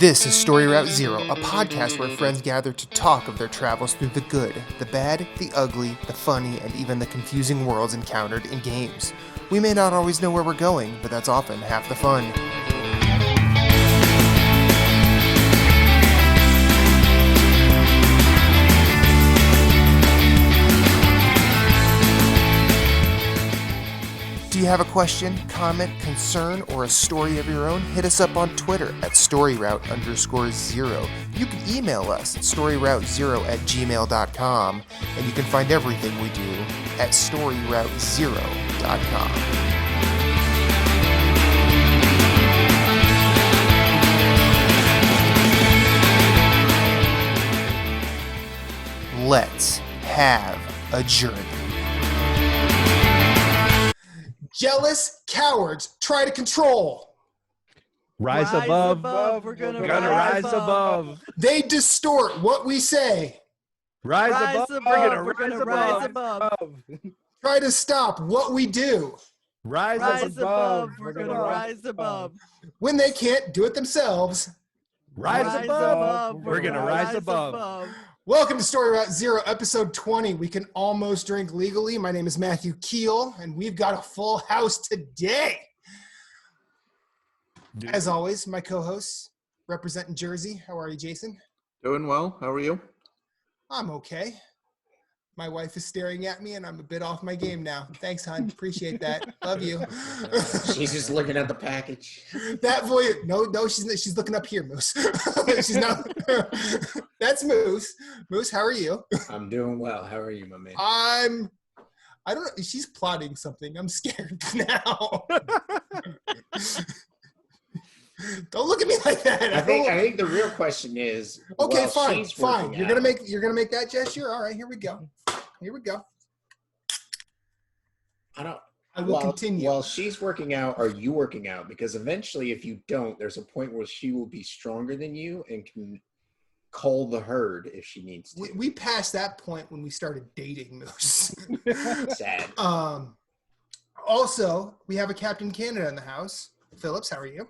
This is Story Route Zero, a podcast where friends gather to talk of their travels through the good, the bad, the ugly, the funny, and even the confusing worlds encountered in games. We may not always know where we're going, but that's often half the fun. Do you have a question, comment, concern, or a story of your own? Hit us up on Twitter at storyroute_0. You can email us at storyroute0@gmail.com, and you can find everything we do at storyroute0.com. Let's have a journey. Jealous cowards try to control. Rise above. We're gonna rise above. They distort what we say. Rise above. We're gonna rise above. Try to stop what we do. Rise above. We're gonna rise above. When they can't do it themselves. Rise above. We're gonna rise above. Welcome to Story Route Zero, episode 20. We can almost drink legally. My name is Matthew Keel, and we've got a full house today. As always, my co-hosts representing Jersey. How are you, Jason? Doing well. How are you? I'm okay. My wife is staring at me, and I'm a bit off my game now. Thanks, hon. Appreciate that. Love you. She's just looking at the package. That voice. No, she's looking up here, Moose. She's not. That's Moose. Moose, how are you? I'm doing well. How are you, my man? I don't know. She's plotting something. I'm scared now. Don't look at me like that. I think the real question is. Okay, fine. You're gonna make that gesture. All right, here we go. I will continue. While she's working out, are you working out? Because eventually, if you don't, there's a point where she will be stronger than you and can cull the herd if she needs to. We passed that point when we started dating, Moose. Sad. Also, we have a Captain Canada in the house. Phillips, how are you?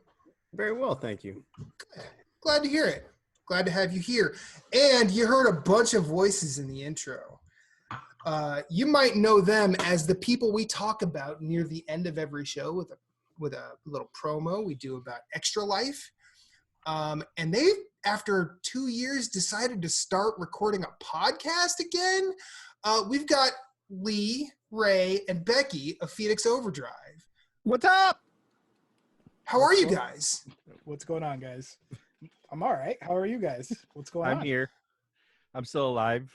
Very well, thank you. Good. Glad to hear it. Glad to have you here. And you heard a bunch of voices in the intro. You might know them as the people we talk about near the end of every show with a little promo we do about Extra Life. And they, after 2 years, decided to start recording a podcast again. We've got Lee, Ray, and Becky of Phoenix Overdrive. What's up? How are you guys? What's going on, guys? I'm all right. How are you guys? What's going on? I'm here. I'm still alive.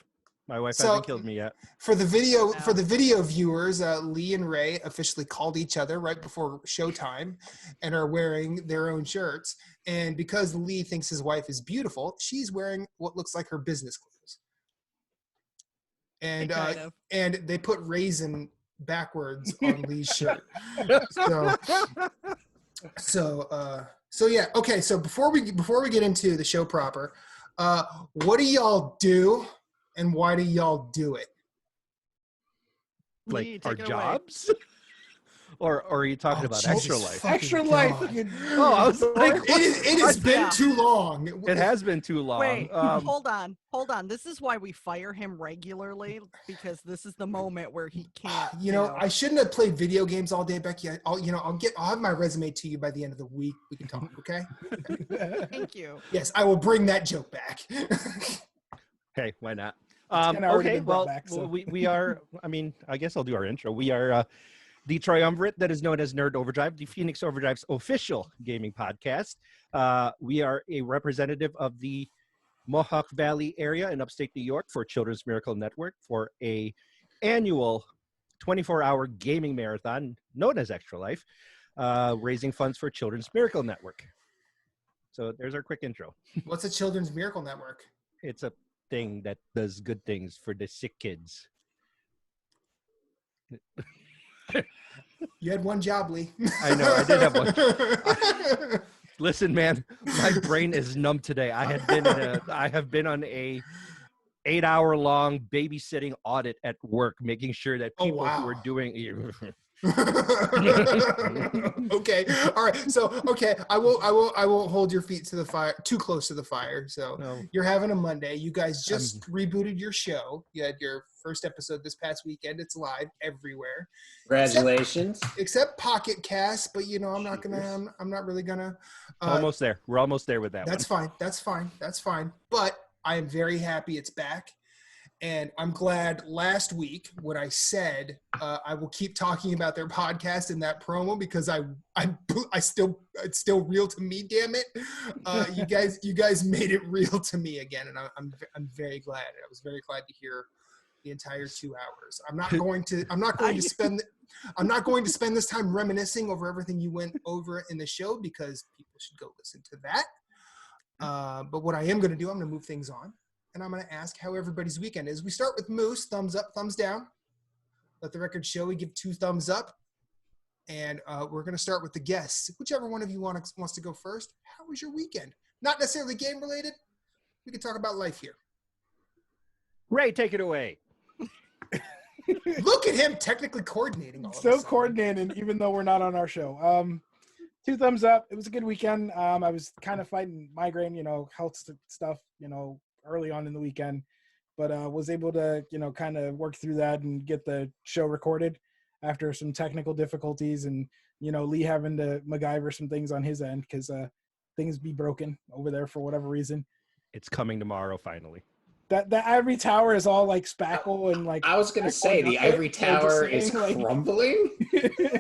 My wife hasn't killed me yet. For the video viewers, Lee and Ray officially called each other right before showtime and are wearing their own shirts. And because Lee thinks his wife is beautiful, she's wearing what looks like her business clothes. And and they put raisin backwards on Lee's shirt. So yeah. Okay. So before we get into the show proper, what do y'all do? And why do y'all do it? Like our jobs? Or are you talking about Extra Life? Extra Life. Oh, I was like, it has been too long. It has been too long. Wait, hold on. This is why we fire him regularly, because this is the moment where he can't. I shouldn't have played video games all day, Becky. I'll have my resume to you by the end of the week. We can talk, okay? Thank you. Yes, I will bring that joke back. Hey, why not? Okay, well, back, so. we are, I guess I'll do our intro. We are the triumvirate that is known as Nerd Overdrive, the Phoenix Overdrive's official gaming podcast. We are a representative of the Mohawk Valley area in upstate New York for Children's Miracle Network for a annual 24-hour gaming marathon known as Extra Life, raising funds for Children's Miracle Network. So there's our quick intro. What's a Children's Miracle Network? It's a thing that does good things for the sick kids. You had one job, Lee. I know, I did have one. Listen, man, my brain is numb today. I have been on a 8-hour long babysitting audit at work, making sure that people who are doing Okay. All right. So, okay, I won't hold your feet to the fire, too close to the fire. So No. you're having a Monday. You guys just rebooted your show. You had your first episode this past weekend. It's live everywhere. Congratulations. Except Pocket Cast, but I'm not really gonna. Almost there. We're almost there with that That's one. fine. That's fine. But I am very happy it's back. And I'm glad last week when I said I will keep talking about their podcast in that promo because it's still real to me. Damn it, you guys made it real to me again, and I'm very glad. I was very glad to hear the entire 2 hours. I'm not going to spend this time reminiscing over everything you went over in the show because people should go listen to that. But what I am going to do, I'm going to move things on. And I'm going to ask how everybody's weekend is. We start with Moose, thumbs up, thumbs down. Let the record show we give 2 thumbs up. And we're going to start with the guests. Whichever one of you wants to go first. How was your weekend? Not necessarily game related. We can talk about life here. Ray, take it away. Look at him technically coordinating all of So coordinated, even though we're not on our show. 2 thumbs up. It was a good weekend. I was kind of fighting migraine, health stuff, early on in the weekend, but was able to, kind of work through that and get the show recorded after some technical difficulties and, Lee having to MacGyver some things on his end because things be broken over there for whatever reason. It's coming tomorrow, finally. That ivory tower is all like spackle and like. I was going to say the ivory tower is crumbling.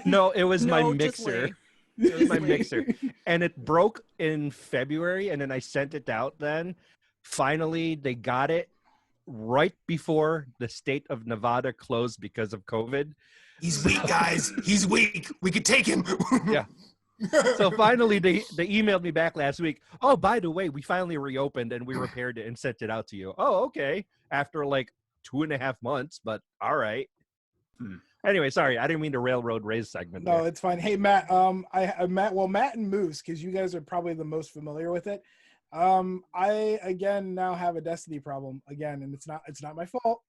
No, it was my just mixer. Lee. It was my mixer. And it broke in February, and then I sent it out then. Finally, they got it right before the state of Nevada closed because of COVID. He's weak, guys. He's weak. We could take him. Yeah. So finally, they emailed me back last week. Oh, by the way, we finally reopened and we repaired it and sent it out to you. Oh, okay. After like 2.5 months, but all right. Anyway, sorry, I didn't mean to railroad Ray's segment. No, there. it's fine. Hey, Matt. Matt and Moose, because you guys are probably the most familiar with it. I again now have a Destiny problem again, and it's not my fault.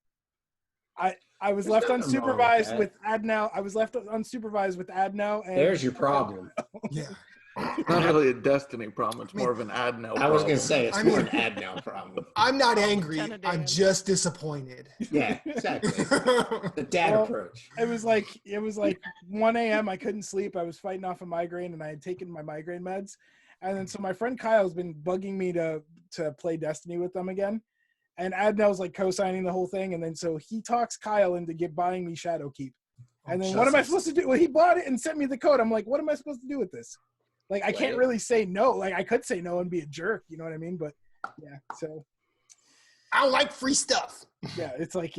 I was left unsupervised with Adno. I was left unsupervised with Adno. And there's your problem. Yeah. Not really a Destiny problem. It's more of an Adno problem. I was going to say, it's more an Adno problem. I'm not angry. I'm just disappointed. Yeah, exactly. The dad approach. It was like 1 a.m. I couldn't sleep. I was fighting off a migraine, and I had taken my migraine meds. And then so my friend Kyle's been bugging me to play Destiny with them again. And Adnel's like co-signing the whole thing. And then so he talks Kyle into buying me Shadowkeep. And then what am I supposed to do? Well, he bought it and sent me the code. I'm like, what am I supposed to do with this? Like, I can't really say no. Like, I could say no and be a jerk. You know what I mean? But yeah, so. I don't like free stuff. Yeah, it's like,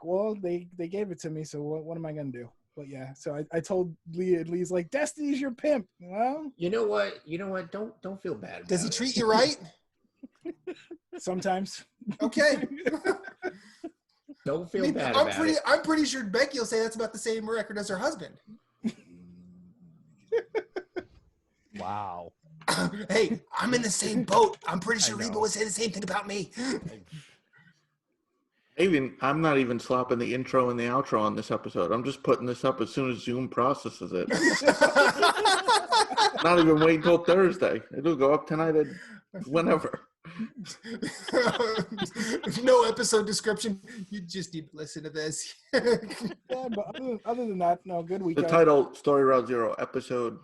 well, they gave it to me. So what am I going to do? But yeah, so I told Lee, and Lee's like, Destiny's your pimp. Well, you know what? Don't feel bad. Does he treat you right? Sometimes. Okay. Don't feel bad about it. I'm pretty sure Becky will say that's about the same record as her husband. Wow. Hey, I'm in the same boat. I'm pretty sure Reba would say the same thing about me. I'm not even slapping the intro and the outro on this episode. I'm just putting this up as soon as Zoom processes it. Not even waiting till Thursday. It'll go up tonight at whenever. No episode description. You just need to listen to this. Yeah, but other than that, no, good weekend. The title, Story Route Zero, episode,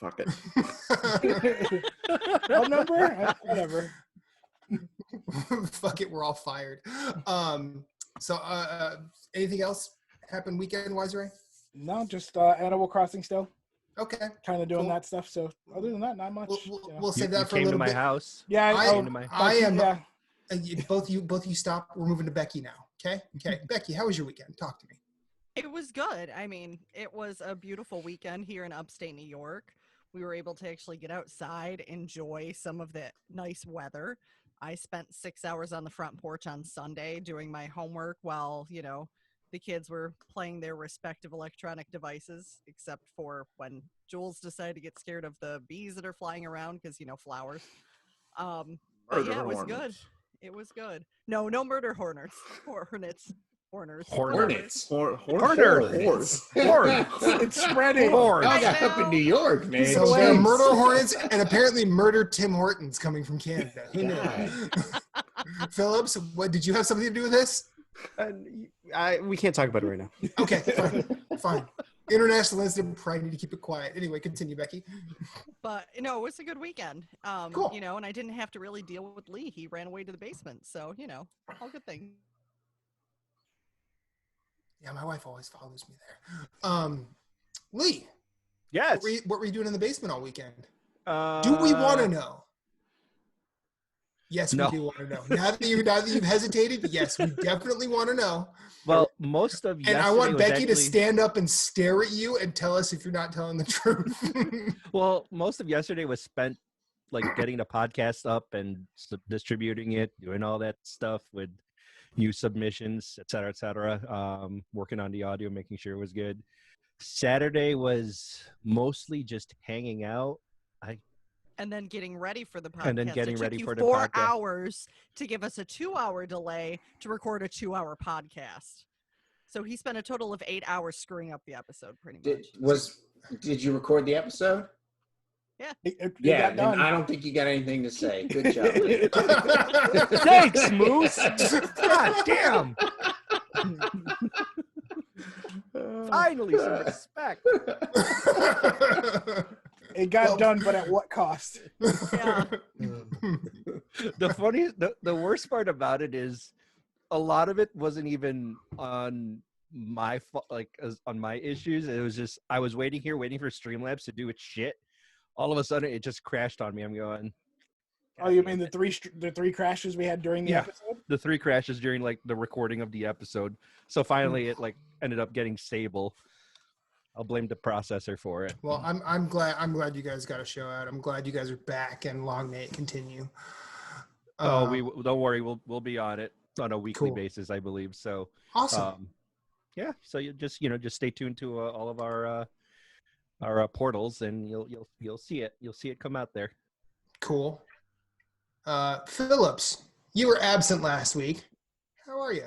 fuck it. What number? Whatever. Fuck it, we're all fired. So anything else happen weekend-wise, Ray? No, just Animal Crossing still. Okay. Kind of doing that stuff. So other than that, not much. We'll save that for a little bit. You came to my house. Yeah, I am. Yeah. Both you stop. We're moving to Becky now. Okay. Becky, how was your weekend? Talk to me. It was good. I mean, it was a beautiful weekend here in upstate New York. We were able to actually get outside, enjoy some of the nice weather. I spent 6 hours on the front porch on Sunday doing my homework while, the kids were playing their respective electronic devices, except for when Jules decided to get scared of the bees that are flying around because, flowers. But yeah, it was good. It was good. No murder hornets. Horners. Hornets. Hornets. It's spreading. Horns. I got up in New York, man. So there are Jeez. murder hornets and apparently murder Tim Hortons coming from Canada. Who knew? God. Phillips, what did you have something to do with this? We can't talk about it right now. Okay, fine. International incident, probably need to keep it quiet. Anyway, continue, Becky. But it was a good weekend. Cool. And I didn't have to really deal with Lee. He ran away to the basement. So, all good things. Yeah, my wife always follows me there. Lee, Yes. what were you doing in the basement all weekend? Uh, Do we want to know? Yes, No. we do want to know. Now that you've hesitated, yes, we definitely want to know. Well, most of And yesterday I want was Becky to actually- stand up and stare at you and tell us if you're not telling the truth. Well, most of yesterday was spent like getting the podcast up and distributing it, doing all that stuff with new submissions, et cetera, working on the audio, making sure it was good. Saturday was mostly just hanging out. And then getting ready for the podcast. And then getting It took ready you for the 4 podcast. hours to give us a 2-hour delay to record a 2-hour podcast. So he spent a total of 8 hours screwing up the episode, pretty much. Did you record the episode? It Yeah, got then done. I don't think you got anything to say. Good job. Thanks, Moose. God damn. Finally, some respect. It got done, but at what cost? Yeah. The worst part about it is a lot of it wasn't even on my on my issues. It was just I was waiting for Streamlabs to do its shit. All of a sudden, it just crashed on me. I'm going. Oh, you mean the three crashes we had during the episode? The 3 crashes during like the recording of the episode. So finally, it like ended up getting stable. I'll blame the processor for it. Well, I'm glad you guys got a show out. I'm glad you guys are back and long may it continue. We don't worry. We'll be on it on a weekly Cool. basis, I believe. So awesome. yeah. So you just stay tuned to all of our portals, and you'll see it. You'll see it come out there. Cool. Phillips, you were absent last week. How are you?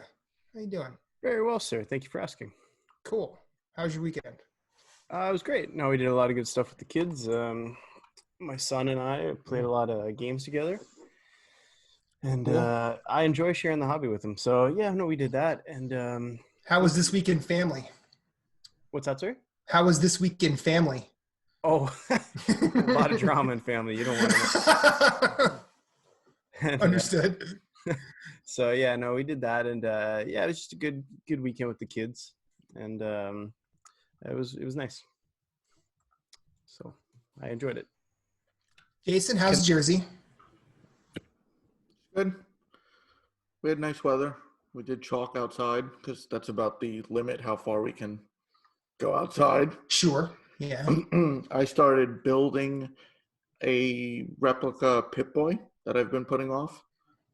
How you doing? Very well, sir. Thank you for asking. Cool. How was your weekend? It was great. No, we did a lot of good stuff with the kids. My son and I played a lot of games together. And Cool. I enjoy sharing the hobby with them. So, yeah, no, we did that. And How was this week in family? what's that, sir? How was this week in family? Oh, a lot of drama in family. You don't want to know. And, Understood. so, yeah, no, we did that. And, yeah, it was just a good weekend with the kids. And it was nice. So I enjoyed it. Jason, how's Jersey? Good. We had nice weather. We did chalk outside because that's about the limit how far we can go outside. Sure. Yeah. I started building a replica Pip-Boy that I've been putting off.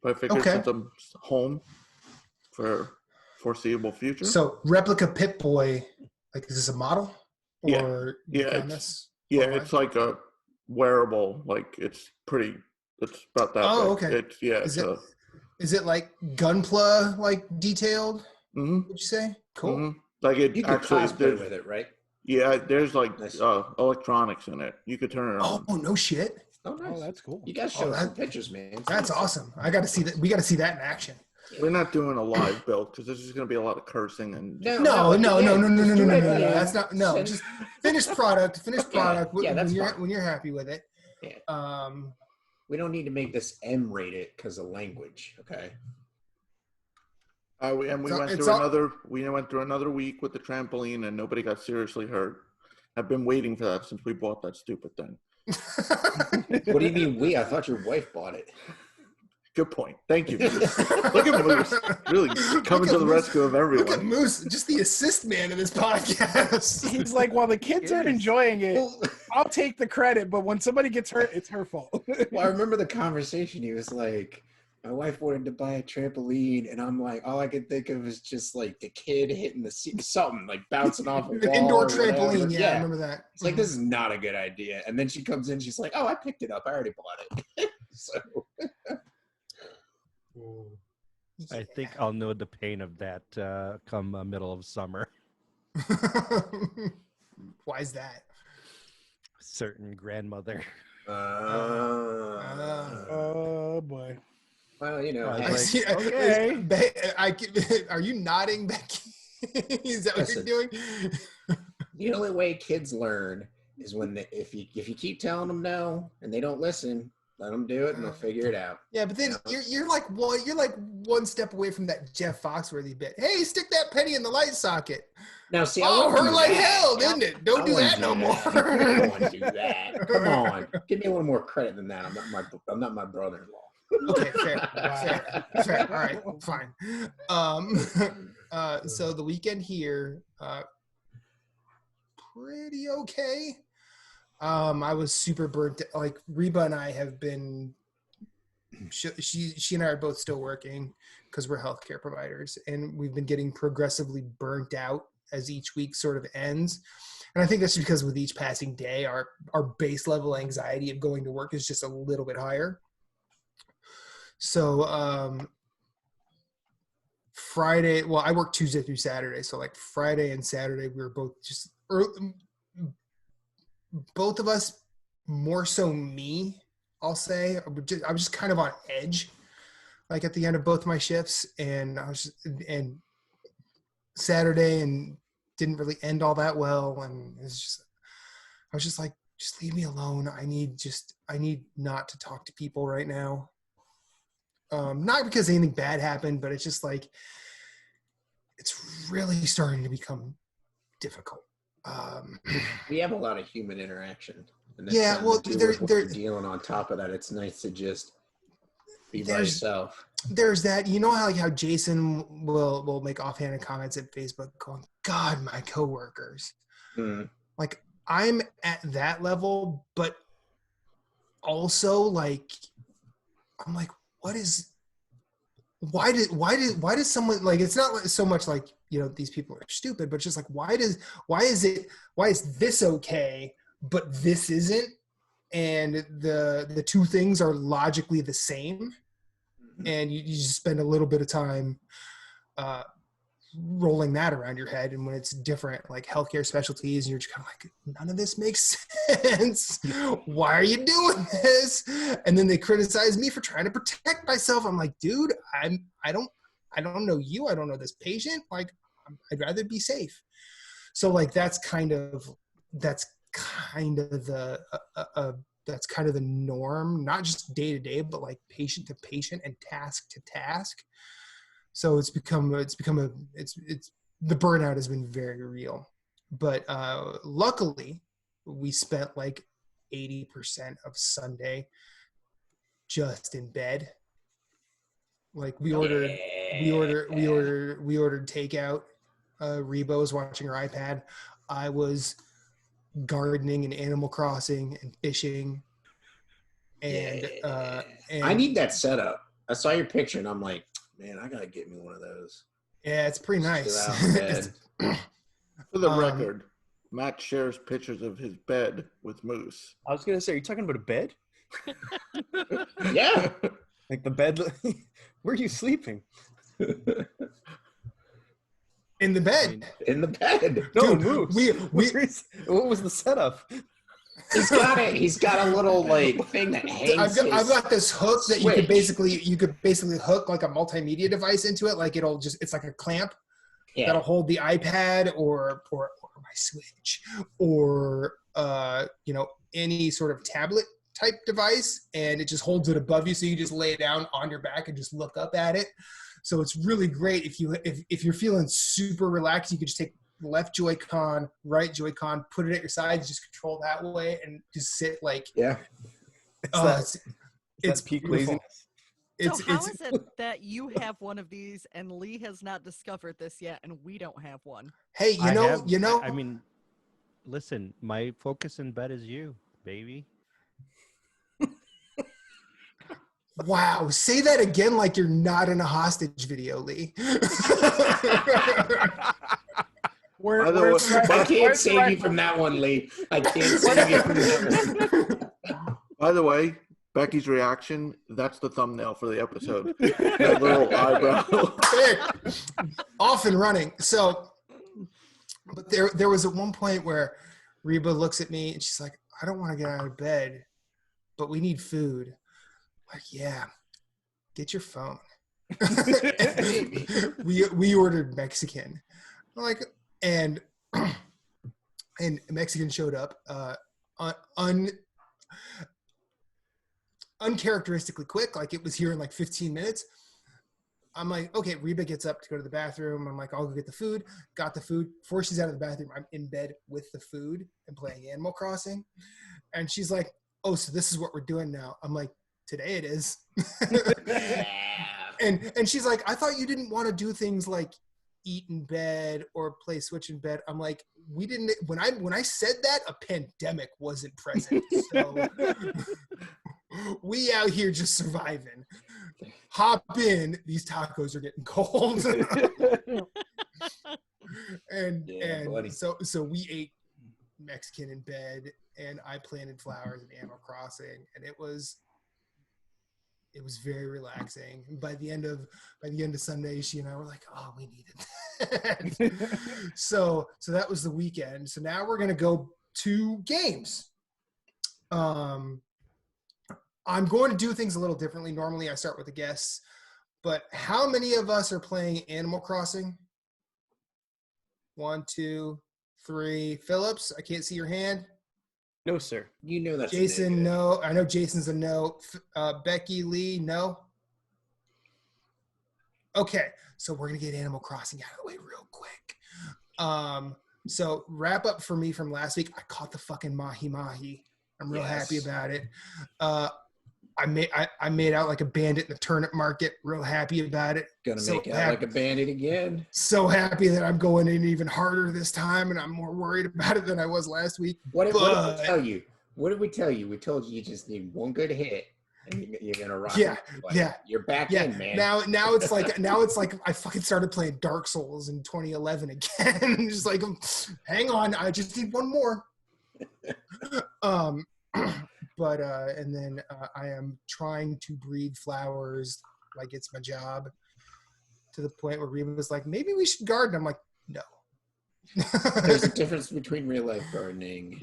But I figured Okay. since I'm home for foreseeable future. So replica Pip-Boy, like is this a model? Yeah. Or Yeah, you found it's- this? Yeah, online? it's like a wearable. Like it's about that. Oh, big. okay. It's yeah. Is it's Is it like Gunpla like detailed? Mhm, Would you say? Cool. mhm. Like it You can actually. cosplay There's, with it, right? yeah, there's like Nice. electronics in it. You could turn it on. Oh no shit! Oh, nice. Oh, that's cool. You guys show Oh, us some that- pictures, man. That's awesome. I got to see that. We got to see that in action. We're not doing a live build because there's just going to be a lot of cursing and. No. That's not. No, Send- just finished product. Yeah, that's when you're fine. when you're happy with it. Yeah. We don't need to make this M-rated because of language, okay? We It's went it's through all- another week with the trampoline and nobody got seriously hurt. I've been waiting for that since we bought that stupid thing. What do you mean we? I thought your wife bought it. Good point. Thank you. Look at Moose. Really coming to the Moose. rescue of Look at everyone. Moose, just the assist man of this podcast. He's like, while the kids aren't Yes. enjoying it, Well, I'll take the credit. But when somebody gets hurt, it's her fault. I remember the conversation. He was like, my wife wanted to buy a trampoline, and I'm like, all I could think of is just like the kid hitting the seat, something like bouncing off a The wall. indoor or whatever. trampoline. Yeah, I remember that. It's like, this is not a good idea. And then she comes in, she's like, oh, I picked it up. I already bought it. So I think I'll know the pain of that come middle of summer. Why is that? Certain grandmother. Oh boy. Well, you know, I I was see- like, okay. Are you nodding, Becky? Is that what Listen. you're doing? the only way kids learn is when if you keep telling them no and they don't listen, let them do it and they'll figure it out. Yeah, but then you're like one step away from that Jeff Foxworthy bit. Hey, stick that penny in the light socket. Now, see, Oh, I won't hurt do like that. hell, didn't it? Don't do that no more. I don't want to do that. Come on, give me a little more credit than that. I'm not my brother-in-law. Okay, fair. All right, fine. So the weekend here, pretty okay. I was super burnt. Like Reba and I have been. She and I are both still working because we're healthcare providers, and we've been getting progressively burnt out as each week sort of ends. And I think that's because with each passing day, our base level anxiety of going to work is just a little bit higher. So Friday, well, I work Tuesday through Saturday. So like Friday and Saturday, we were both just both of us, more so me, I'll say. I was just kind of on edge, like at the end of both my shifts, and and Saturday and didn't really end all that well, and I was just like, just leave me alone. I need not to talk to people right now. Not because anything bad happened, but it's just like it's really starting to become difficult. We have a lot of human interaction. And Yeah, well, they're dealing on top of that. It's nice to just be by yourself. There's that, you know how Jason will make offhanded comments at Facebook going, God, my coworkers. Like I'm at that level, but also like I'm like, why does someone, like, it's not so much like, these people are stupid, but just like, why is this okay, but this isn't? And the two things are logically the same. And you just spend a little bit of time rolling that around your head. And when it's different, like healthcare specialties, and you're just kind of like, none of this makes sense. Why are you doing this? And then they criticize me for trying to protect myself. I'm like, dude, I don't know you. I don't know this patient. Like, I'd rather be safe. So like, that's kind of the norm, not just day to day, but like patient to patient and task to task. So the burnout has been very real, but luckily we spent like 80% of Sunday just in bed. Like we ordered takeout. Reba was watching her iPad. I was gardening and Animal Crossing and fishing. And I need that setup. I saw your picture and I'm like, man, I gotta get me one of those. Yeah, it's pretty nice. For the record, Matt shares pictures of his bed with Moose. I was gonna say, are you talking about a bed? Yeah. Like the bed. Where are you sleeping? In the bed. In the bed. No, Dude, Moose. What was the setup? He's got a little like thing that hangs. I've got this hook that switch. you could basically hook like a multimedia device into it. Like it's like a clamp that'll hold the iPad or my Switch or any sort of tablet type device, and it just holds it above you, so you just lay it down on your back and just look up at it. So it's really great if you're feeling super relaxed, you could just take left Joy-Con, right Joy-Con, put it at your sides, just control that way, and just sit like It's peak laziness. So how is it that you have one of these and Lee has not discovered this yet, and we don't have one? Hey, you know. I mean, listen, my focus in bed is you, baby. Wow, say that again like you're not in a hostage video, Lee. I can't save you from that one, Lee. I can't save you from that one. By the way, Becky's reaction, that's the thumbnail for the episode. That little eyebrow. Off and running. So, but there was at one point where Reba looks at me and she's like, I don't want to get out of bed, but we need food. I'm like, yeah, get your phone. we ordered Mexican. I'm like, and Mexican showed up uncharacteristically quick, like it was here in like 15 minutes. I'm like, okay, Reba gets up to go to the bathroom. I'm like, I'll go get the food. Got the food. Before she's out of the bathroom, I'm in bed with the food and playing Animal Crossing. And she's like, oh, so this is what we're doing now. I'm like, today it is. And she's like, I thought you didn't want to do things like eat in bed or play Switch in bed. I'm like, we didn't, when I said that, a pandemic wasn't present. So we out here just surviving. Hop in, these tacos are getting cold. and so we ate Mexican in bed, and I planted flowers in Animal Crossing, and it was very relaxing. By the end of Sunday, she and I were like, oh, we needed that. So that was the weekend. So now we're gonna go to games. I'm going to do things a little differently. Normally I start with the guests, but how many of us are playing Animal Crossing? 1, 2, 3. Phillips, I can't see your hand. No, sir. You know that's Jason, no. I know Jason's a no. Becky, Lee, no. Okay, so we're going to get Animal Crossing out of the way real quick. So wrap up for me from last week. I caught the fucking mahi-mahi. I'm real happy about it. I made out like a bandit in the turnip market. Real happy about it. Gonna make out like a bandit again. So happy that I'm going in even harder this time, and I'm more worried about it than I was last week. What did we tell you? What did we tell you? We told you just need one good hit, and you're gonna rock. Yeah. You're back in, man. Now it's like I fucking started playing Dark Souls in 2011 again. Just like, hang on, I just need one more. But and then I am trying to breed flowers like it's my job, to the point where Reba was like, maybe we should garden. I'm like, no. There's a difference between real life gardening.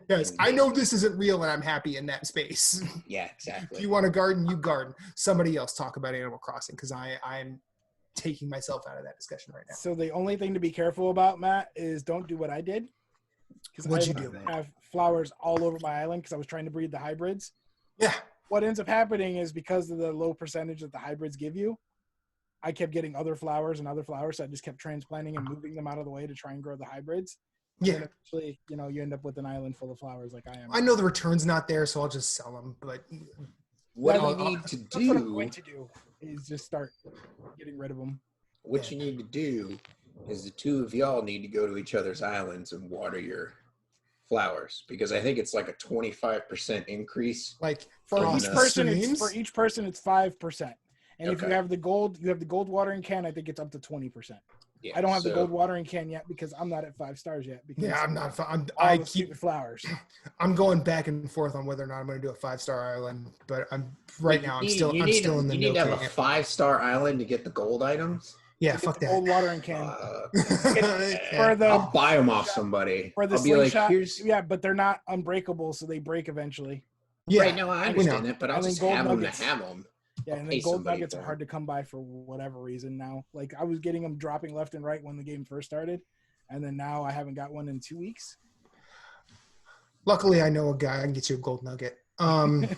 Yes, I know this isn't real, and I'm happy in that space. Yeah, exactly. If you want to garden, you garden. Somebody else talk about Animal Crossing, because I'm taking myself out of that discussion right now. So the only thing to be careful about, Matt, is don't do what I did. What'd you do? I have flowers all over my island because I was trying to breed the hybrids. Yeah. What ends up happening is, because of the low percentage that the hybrids give you, I kept getting other flowers and other flowers. So I just kept transplanting and moving them out of the way to try and grow the hybrids. Yeah. And eventually, you end up with an island full of flowers like I am. I know the return's not there, so I'll just sell them. But what That's you need to what I'm do going to do is just start getting rid of them. What you need to do is the two of y'all need to go to each other's islands and water your flowers, because I think it's like a 25% increase. like For on each the person, streams? it's 5%. And if you Okay. have the gold watering can, I think it's up to 20%. Yeah, I don't have the so- gold watering can yet because I'm not at 5 stars yet. Because Yeah, I'm not. I keep flowers. I'm going back and forth on whether or not I'm going to do a 5-star island. But I'm still in the You need to have no a camp. 5-star island to get the gold items. Yeah, Get fuck the that. gold watering can. Yeah. the- I'll buy them off somebody. For the I'll be like, slingshot, here's yeah, but they're not unbreakable, so they break eventually. Yeah, right. No, I we know. understand that, but I'll And then just gold have them nuggets. to have them. Yeah, I'll and pay then gold somebody nuggets for are it. hard to come by for whatever reason now. Like, I was getting them dropping left and right when the game first started, and then now I haven't got one in 2 weeks. Luckily, I know a guy. I can get you a gold nugget. I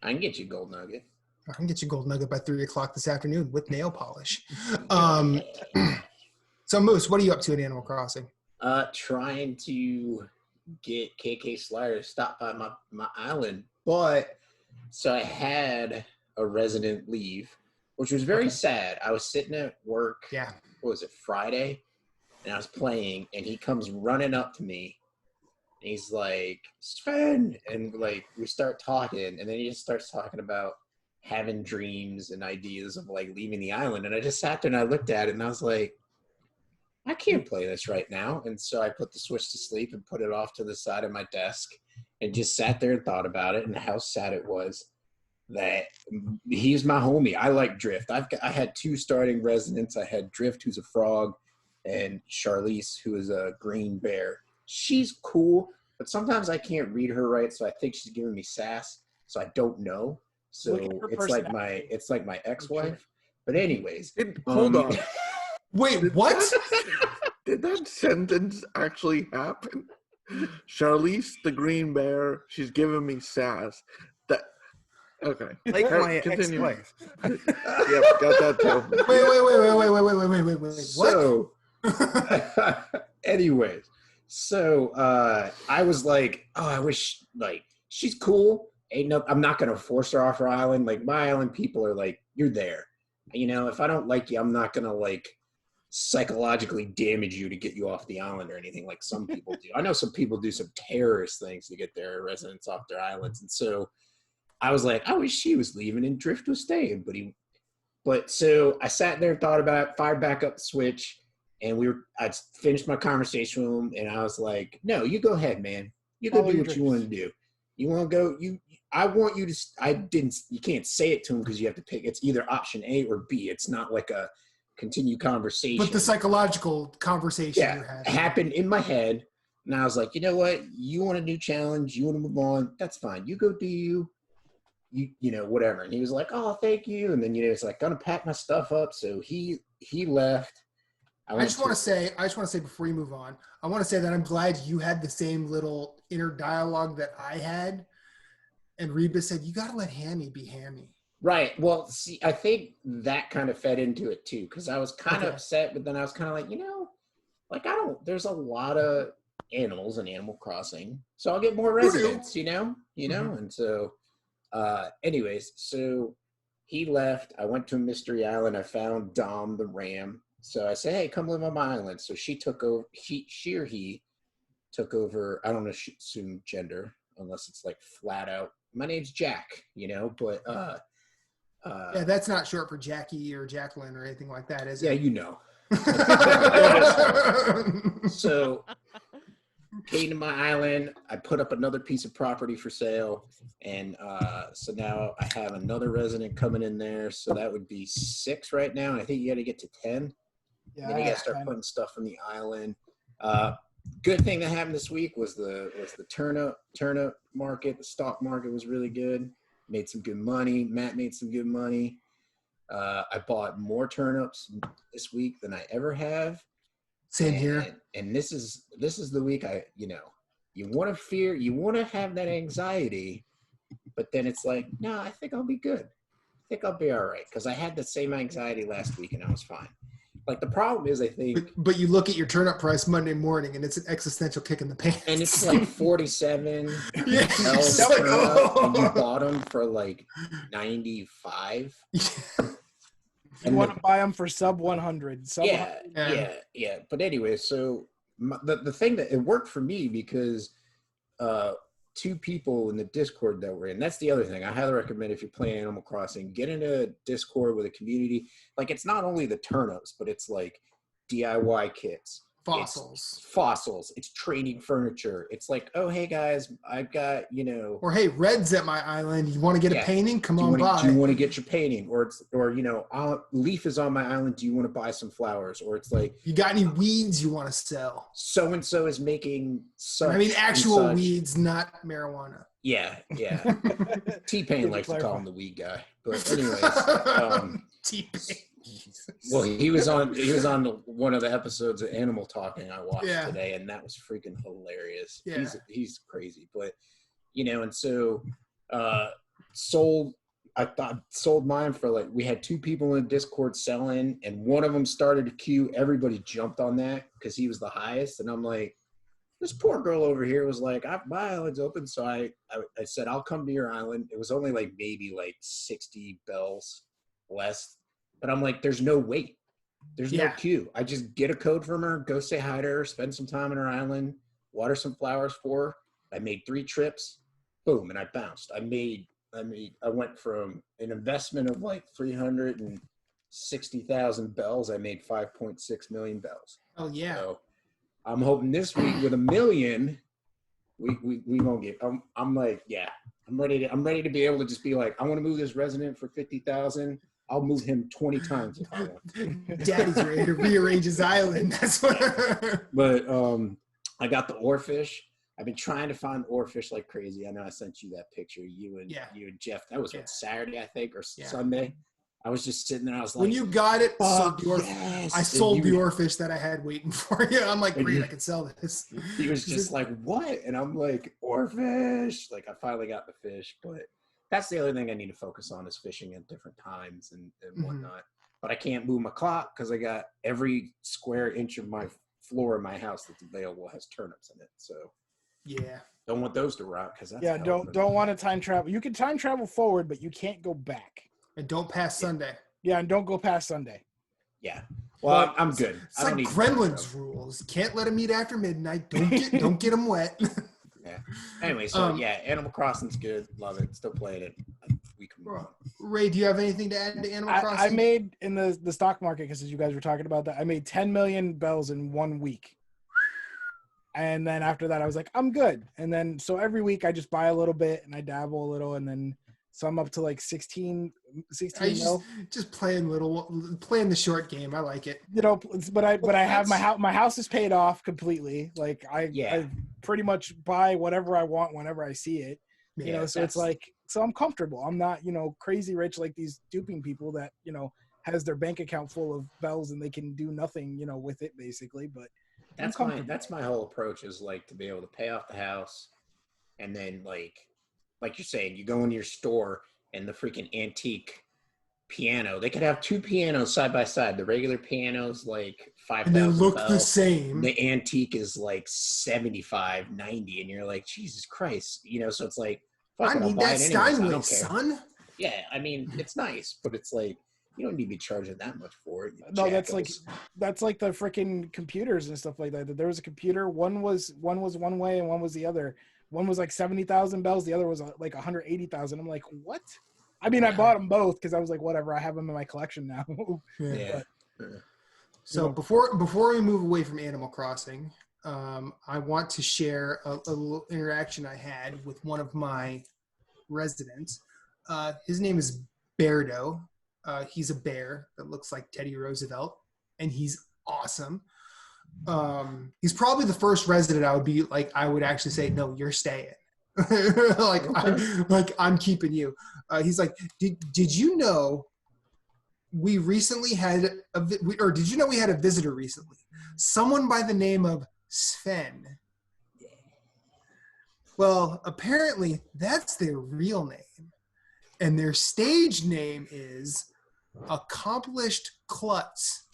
can get you gold nugget. I can get you a gold nugget by 3:00 this afternoon with nail polish. So Moose, what are you up to in Animal Crossing? Trying to get KK Slider to stop by my island, but so I had a resident leave, which was very sad. I was sitting at work. Yeah. What was it, Friday? And I was playing, and he comes running up to me. And he's like, Sven! And like, we start talking, and then he just starts talking about having dreams and ideas of like leaving the island. And I just sat there and I looked at it, and I was like, I can't play this right now. And so I put the Switch to sleep and put it off to the side of my desk and just sat there and thought about it and how sad it was. that he's my homie. I like Drift. I had 2 starting residents. I had Drift, who's a frog, and Charlize, who is a green bear. She's cool, but sometimes I can't read her right, so I think she's giving me sass. So I don't know. So it's like my ex-wife. But anyways, hold on. Wait, what? Did that sentence actually happen? Charlize the green bear, she's giving me sass. That okay. Like my Continue. ex-wife. Yep, got that too. Wait. What? So, anyways, so I was like, oh, I wish, like, she's cool. I'm not gonna force her off her island. Like, my island people are like, you're there. You know, if I don't like you, I'm not gonna like psychologically damage you to get you off the island or anything like some people do. I know some people do some terrorist things to get their residents off their islands, and so I was like, I wish she was leaving and Drift was staying, but so I sat there and thought about it, fired back up the switch, and I finished my conversation with him, and I was like, no, you go ahead, man. You go do what you want to do. You want to go, I want you to, you can't say it to him because you have to pick, it's either option A or B. It's not like a continued conversation. But the psychological conversation you're having happened in my head, and I was like, you know what? You want a new challenge, you want to move on, that's fine. You go do you know, whatever. And he was like, oh, thank you. And then, you know, it's like, gonna pack my stuff up. So he left. I just want to say before you move on, I want to say that I'm glad you had the same little inner dialogue that I had. And Reba said, you got to let Hammy be Hammy. Right. Well, see, I think that kind of fed into it too, because I was kind of upset, but then I was kind of like, you know, like there's a lot of animals in Animal Crossing, so I'll get more residents, you know? Mm-hmm. And so, anyways, so he left. I went to a mystery island. I found Dom the ram. So I said, hey, come live on my island. So she took over, she or he took over, I don't assume gender, unless it's like flat out, my name's Jack, you know, but yeah, that's not short for Jackie or Jacqueline or anything like that, is it? Yeah, you know. So came to my island, I put up another piece of property for sale, and so now I have another resident coming in there, so that would be 6 right now. I think you got to get to 10. Yeah, then you got to start putting stuff on the island. Good thing that happened this week was the turnip market. The stock market was really good. Made some good money. Matt made some good money. I bought more turnips this week than I ever have. Same here. And this is the week you want to have that anxiety, but then it's like, no, I think I'll be good. I think I'll be all right, because I had the same anxiety last week and I was fine. Like, the problem is, I think... But you look at your turnip price Monday morning, and it's an existential kick in the pants. And it's like 47. Yeah. And you bought them for like 95. You want to buy them for sub 100. Yeah. But anyway, so the thing that it worked for me because 2 people in the Discord that we're in. That's the other thing. I highly recommend, if you're playing Animal Crossing, get into a Discord with a community. Like, it's not only the turnips, but it's like DIY kits. Fossils. It's trading furniture. It's like, oh, hey guys, I've got, Or hey, Red's at my island. You want to get a painting? Come on by. Do you want to get your painting? Or Leaf is on my island. Do you want to buy some flowers? Or it's like, you got any weeds you want to sell? So and so is making such. I mean, actual weeds, not marijuana. Yeah. T-Pain likes to call him the weed guy. But anyways, T-Pain. Well, he was on one of the episodes of Animal Talking I watched today, and that was freaking hilarious. Yeah. He's crazy, but and so sold mine for, like, we had 2 people in Discord selling, and one of them started a queue. Everybody jumped on that because he was the highest, and I'm like, this poor girl over here was like, my island's open, so I said, I'll come to your island. It was only like maybe like 60 bells less. But I'm like, there's no wait. There's no queue. I just get a code from her, go say hi to her, spend some time on her island, water some flowers for her. I made 3 trips, boom, and I bounced. I went from an investment of like 360,000 bells. I made 5.6 million bells. Oh yeah. So I'm hoping this week with $1 million, we won't get. I'm like, yeah. I'm ready to be able to just be like, I want to move this resident for 50,000. I'll move him 20 times if I want. Daddy's ready to rearrange his island. That's what. But I got the oarfish. I've been trying to find oarfish like crazy. I know I sent you that picture. You and Jeff. That was what, Saturday, I think, or Sunday. I was just sitting there. I was like, when you got it, yes. I sold the oarfish that I had waiting for you. I'm like, great, I can sell this. He was just like, what? And I'm like, oarfish. Like, I finally got the fish. But that's the other thing I need to focus on is fishing at different times and whatnot. But I can't move my clock because I got every square inch of my floor in my house that's available has turnips in it. So yeah, don't want those to rot because don't want to time travel. You can time travel forward, but you can't go back. And don't pass Sunday. Yeah, and don't go past Sunday. Yeah. Well, I'm good. It's like Gremlins rules. Can't let them eat after midnight. Don't get them wet. Yeah. Anyway, so Animal Crossing's good. Love it. Still playing it. We can move on. Ray, do you have anything to add to Animal Crossing? I made in the stock market, because as you guys were talking about that, I made 10 million bells in 1 week. And then after that, I was like, I'm good. And then so every week I just buy a little bit and I dabble a little, and then so I'm up to like 16 mil. Just playing the short game. I like it. You know, but I have my house is paid off completely. Like I pretty much buy whatever I want whenever I see it. You know, so it's like, so I'm comfortable. I'm not, you know, crazy rich like these duping people that, you know, has their bank account full of bells and they can do nothing, you know, with it basically. But that's my whole approach is like to be able to pay off the house, and then like you're saying, you go into your store and the freaking antique piano, they could have 2 pianos side by side. The regular piano's like 5,000 and they look bells. the same. The antique is like 75, 90, and you're like, Jesus Christ, you know. So it's like, I need that Steinway, son. Yeah, I mean, it's nice, but it's like, you don't need to be charging that much for it. No, that's like the freaking computers and stuff like that. There was a computer. One was one way and one was the other. One was like 70,000 bells. The other was like 180,000. I'm like, what? I mean, I bought them both because I was like, whatever. I have them in my collection now. Yeah. So before we move away from Animal Crossing, I want to share a little interaction I had with one of my residents. His name is Beardo. He's a bear that looks like Teddy Roosevelt, and he's awesome. He's probably the first resident I would actually say, no, you're staying. I'm keeping you. He's like, did you know we recently had did you know we had a visitor recently? Someone by the name of Sven. Well, apparently that's their real name. And their stage name is Accomplished Klutz.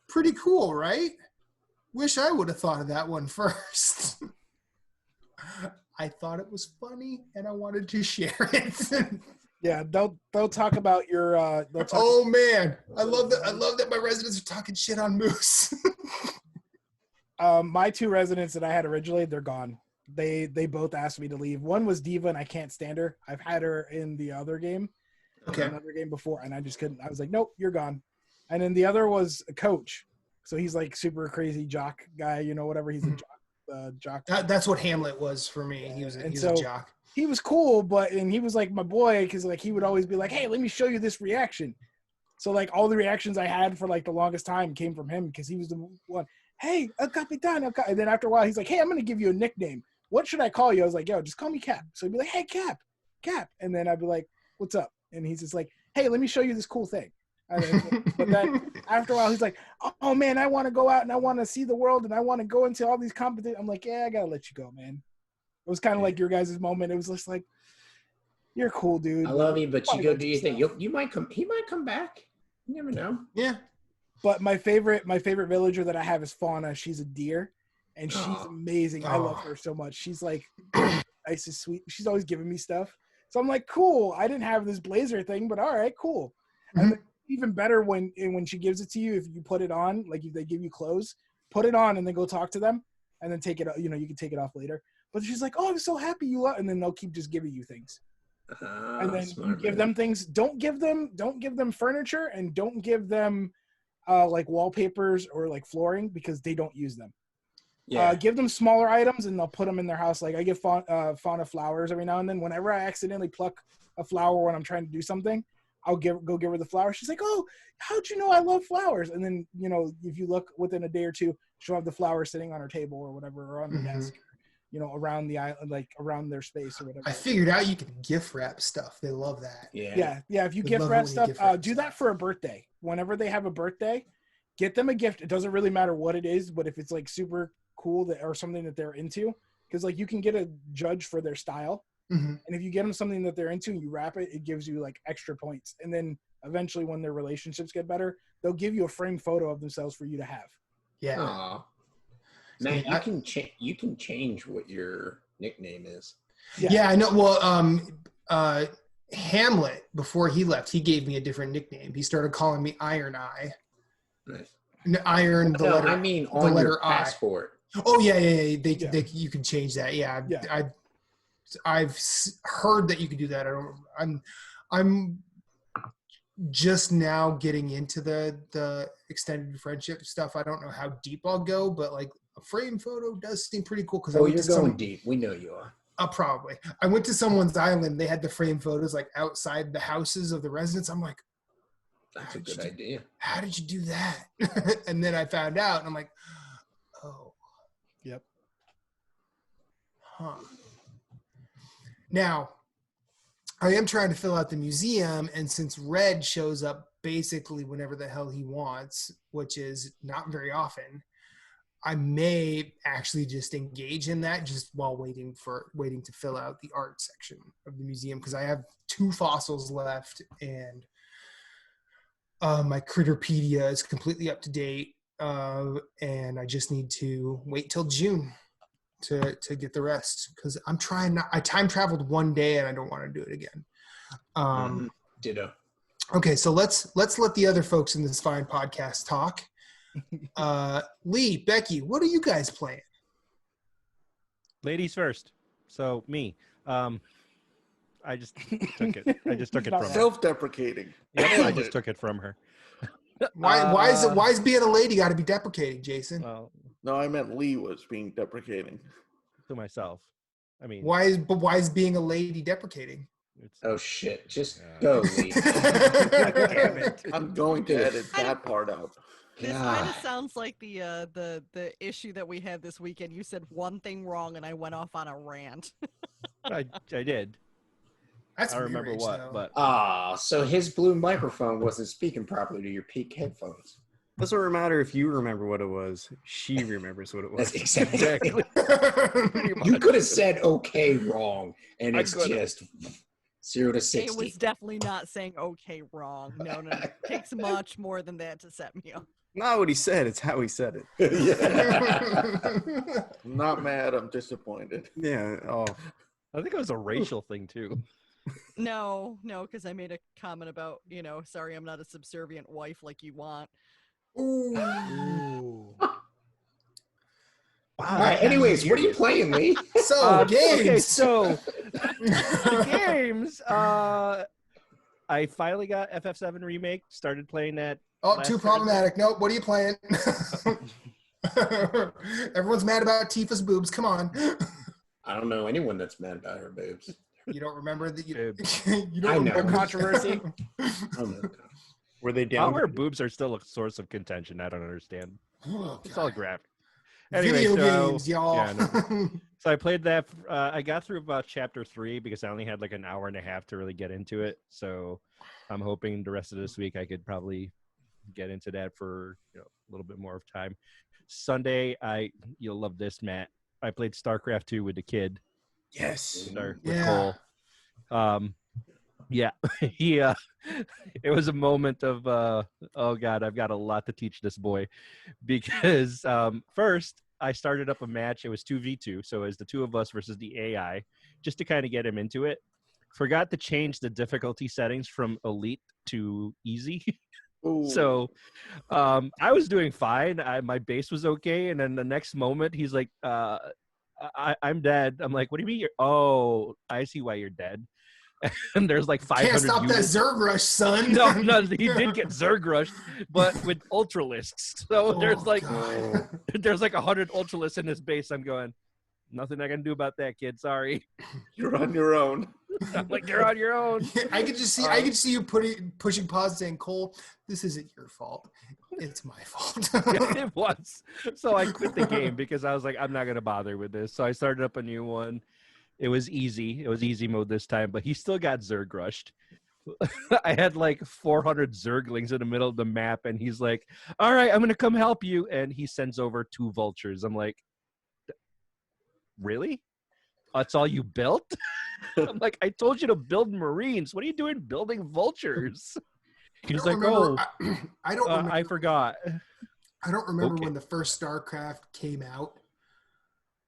Pretty cool, right? Wish I would have thought of that one first. I thought it was funny and I wanted to share it. Yeah, they'll talk about your oh man. I love that my residents are talking shit on moose. My 2 residents that I had originally, they're gone. They both asked me to leave. One was Diva, and I can't stand her. I've had her in the other game, another game before, and I just couldn't. I was like, nope, you're gone. And then the other was a Coach. So he's like super crazy jock guy, you know, whatever. He's a jock. That's what Hamlet was for me. He was a jock. He was cool, and he was like my boy, because like he would always be like, hey, let me show you this reaction. So like all the reactions I had for like the longest time came from him, because he was the one. Hey, El Capitan, and then after a while, he's like, hey, I'm going to give you a nickname. What should I call you? I was like, yo, just call me Cap. So he'd be like, hey, Cap. And then I'd be like, what's up? And he's just like, hey, let me show you this cool thing. But then after a while, he's like, oh, man, I want to go out and I want to see the world and I want to go into all these competitions. I'm like, yeah, I got to let you go, man. It was kind of like your guys' moment. It was just like, you're cool, dude. I love you, but you go do your thing. He might come back. You never know. Yeah. But my favorite villager that I have is Fauna. She's a deer, and she's amazing. I love her so much. She's like nice and sweet. She's always giving me stuff. So I'm like, cool. I didn't have this blazer thing, but all right, cool. Mm-hmm. And then even better when she gives it to you, if you put it on, like if they give you clothes, put it on and then go talk to them, and then take it. You know, you can take it off later. But she's like, oh, I'm so happy you love, and then they'll keep just giving you things. And then you give them things. Don't give them furniture, and don't give them like wallpapers or like flooring, because they don't use them. Yeah. Give them smaller items and they'll put them in their house. Like I give Fauna flowers every now and then. Whenever I accidentally pluck a flower when I'm trying to do something, I'll go give her the flower. She's like, "Oh, how'd you know I love flowers?" And then, if you look within a day or two, she'll have the flowers sitting on her table or whatever, or on the desk, around the island, like around their space or whatever. I figured out you can gift wrap stuff. They love that. Yeah. If you They gift love it wrap when you stuff, gift wrap do stuff. that for a birthday. Whenever they have a birthday, get them a gift. It doesn't really matter what it is, but if it's like super cool or something that they're into, because like you can get a judge for their style. Mhm. And if you get them something that they're into and you wrap it, it gives you like extra points. And then eventually when their relationships get better, they'll give you a framed photo of themselves for you to have. Yeah. Aw. Matt, you can change what your nickname is. Yeah, I know. Well, Hamlet, before he left, he gave me a different nickname. He started calling me Iron Eye. Nice. Iron, the letter. I mean the on letter your I. passport. Oh yeah. You can change that. Yeah. I've heard that you could do that. I'm just now getting into the extended friendship stuff. I don't know how deep I'll go, but like a frame photo does seem pretty cool. Because you're going deep. We know you are. Probably. I went to someone's island. They had the frame photos like outside the houses of the residents. I'm like, That's a good idea. how did you do that? And then I found out, and I'm like, oh. Yep. Huh. Now, I am trying to fill out the museum, and since Red shows up basically whenever the hell he wants, which is not very often, I may actually just engage in that just while waiting to fill out the art section of the museum, because I have 2 fossils left, and my Critterpedia is completely up to date, and I just need to wait till June to get the rest, because I'm trying not. I time traveled one day and I don't want to do it again. Ditto. Okay, so let's let the other folks in this fine podcast talk. Lee, Becky, what are you guys playing? Ladies first. So me. I just took it. I just took it from her. Self-deprecating. Yeah, I just took it from her. Why is being a lady got to be deprecating, Jason? Well, No, I meant Lee was being deprecating. to myself. I mean, Why is being a lady deprecating? it's, Oh shit! Just go, Lee. damn it. I'm going to edit that part out. This kind of sounds like the issue that we had this weekend. You said one thing wrong, and I went off on a rant. I did. That's I remember weird, what, though. but So his blue microphone wasn't speaking properly to your peak headphones. Doesn't matter if you remember what it was. She remembers what it was. That's exactly. You could have said okay wrong, and it's just 0 to 60. It was definitely not saying okay wrong. No. It takes much more than that to set me up. Not what he said. It's how he said it. Yeah. I'm not mad. I'm disappointed. Yeah. Oh. I think it was a racial thing too. No, because I made a comment about, sorry, I'm not a subservient wife like you want. Ooh. All right. Anyways, what are you playing, Lee? So games. Okay, so the games. I finally got FF7 remake. Started playing that. Oh, too problematic. Nope. What are you playing? Everyone's mad about Tifa's boobs. Come on. I don't know anyone that's mad about her boobs. You don't remember that you I don't know. remember Controversy. I don't know. Were they How down? her boobs are still a source of contention. I don't understand. Oh, It's all God. graphic. Video games, y'all. Yeah, no. So I played that. I got through about chapter 3 because I only had like an hour and a half to really get into it. So I'm hoping the rest of this week I could probably get into that for a little bit more of time. Sunday, you'll love this, Matt. I played StarCraft 2 with the kid. Yes. With Yeah. Cole. Yeah, it was a moment of oh God, I've got a lot to teach this boy, because first I started up a match. It was 2v2, so it was the 2 of us versus the AI, just to kind of get him into it. Forgot to change the difficulty settings from elite to easy. Ooh. So I was doing fine. My base was okay, and then the next moment he's like, I'm dead. I'm like, what do you mean? Oh, I see why you're dead. and there's like 500 Can't stop that units. Zerg rush, son. No, he did get Zerg rushed, but with Ultralisks. So there's like God. there's like 100 Ultralisks in his base. I'm going, nothing I can do about that, kid. Sorry. You're on your own. I'm like, you're on your own. I could just see you pushing pause saying, Cole, this isn't your fault. It's my fault. Yeah, it was. So I quit the game because I was like, I'm not gonna bother with this. So I started up a new one. It was easy. It was easy mode this time, but he still got Zerg rushed. I had like 400 Zerglings in the middle of the map, and he's like, all right, I'm gonna come help you. And he sends over 2 vultures. I'm like, really? That's all you built? I'm like, I told you to build Marines. What are you doing building vultures? He's like, I don't remember. I forgot. I don't remember Okay. when the first StarCraft came out,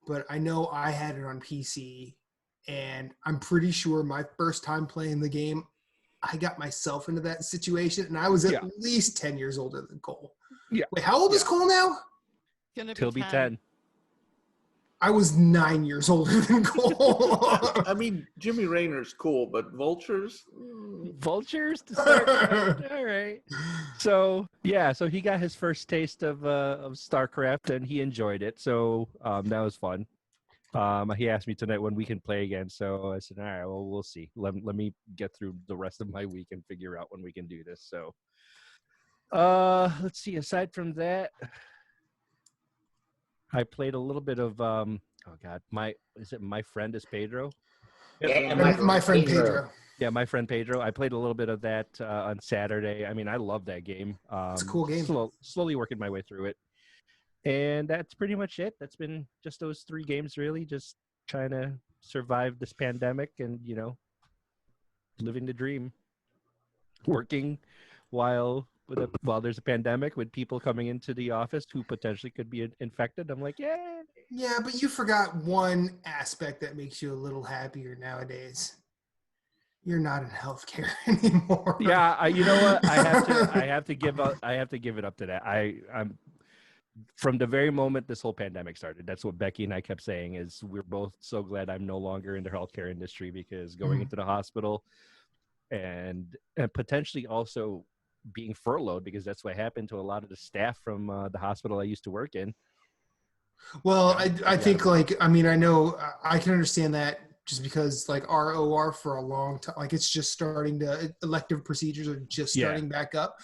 but I know I had it on PC, and I'm pretty sure my first time playing the game, I got myself into that situation, and I was at least 10 years older than Cole. Yeah. Wait, how old is Cole now? He'll be 10. I was 9 years older than Cole. I mean, Jimmy Raynor's cool, but vultures? Vultures to start. All right. So he got his first taste of StarCraft, and he enjoyed it. So that was fun. He asked me tonight when we can play again. So I said, all right, well, we'll see. Let me get through the rest of my week and figure out when we can do this. So let's see. Aside from that, I played a little bit of my friend is Pedro? Yeah, my friend Pedro. Yeah, my friend Pedro. I played a little bit of that on Saturday. I mean, I love that game. It's a cool game. Slowly working my way through it. And that's pretty much it. That's been just those 3 games, really. Just trying to survive this pandemic and, living the dream. Working while there's a pandemic with people coming into the office who potentially could be infected. I'm like, yeah. Yeah, but you forgot one aspect that makes you a little happier nowadays. You're not in healthcare anymore. Yeah, you know what? I have to give it up to that. I'm from the very moment this whole pandemic started. That's what Becky and I kept saying is we're both so glad I'm no longer in the healthcare industry, because going into the hospital and potentially also being furloughed, because that's what happened to a lot of the staff from the hospital I used to work in. Well, I think I know I can understand that, just because our OR for a long time, it's just starting to, elective procedures are just starting back up.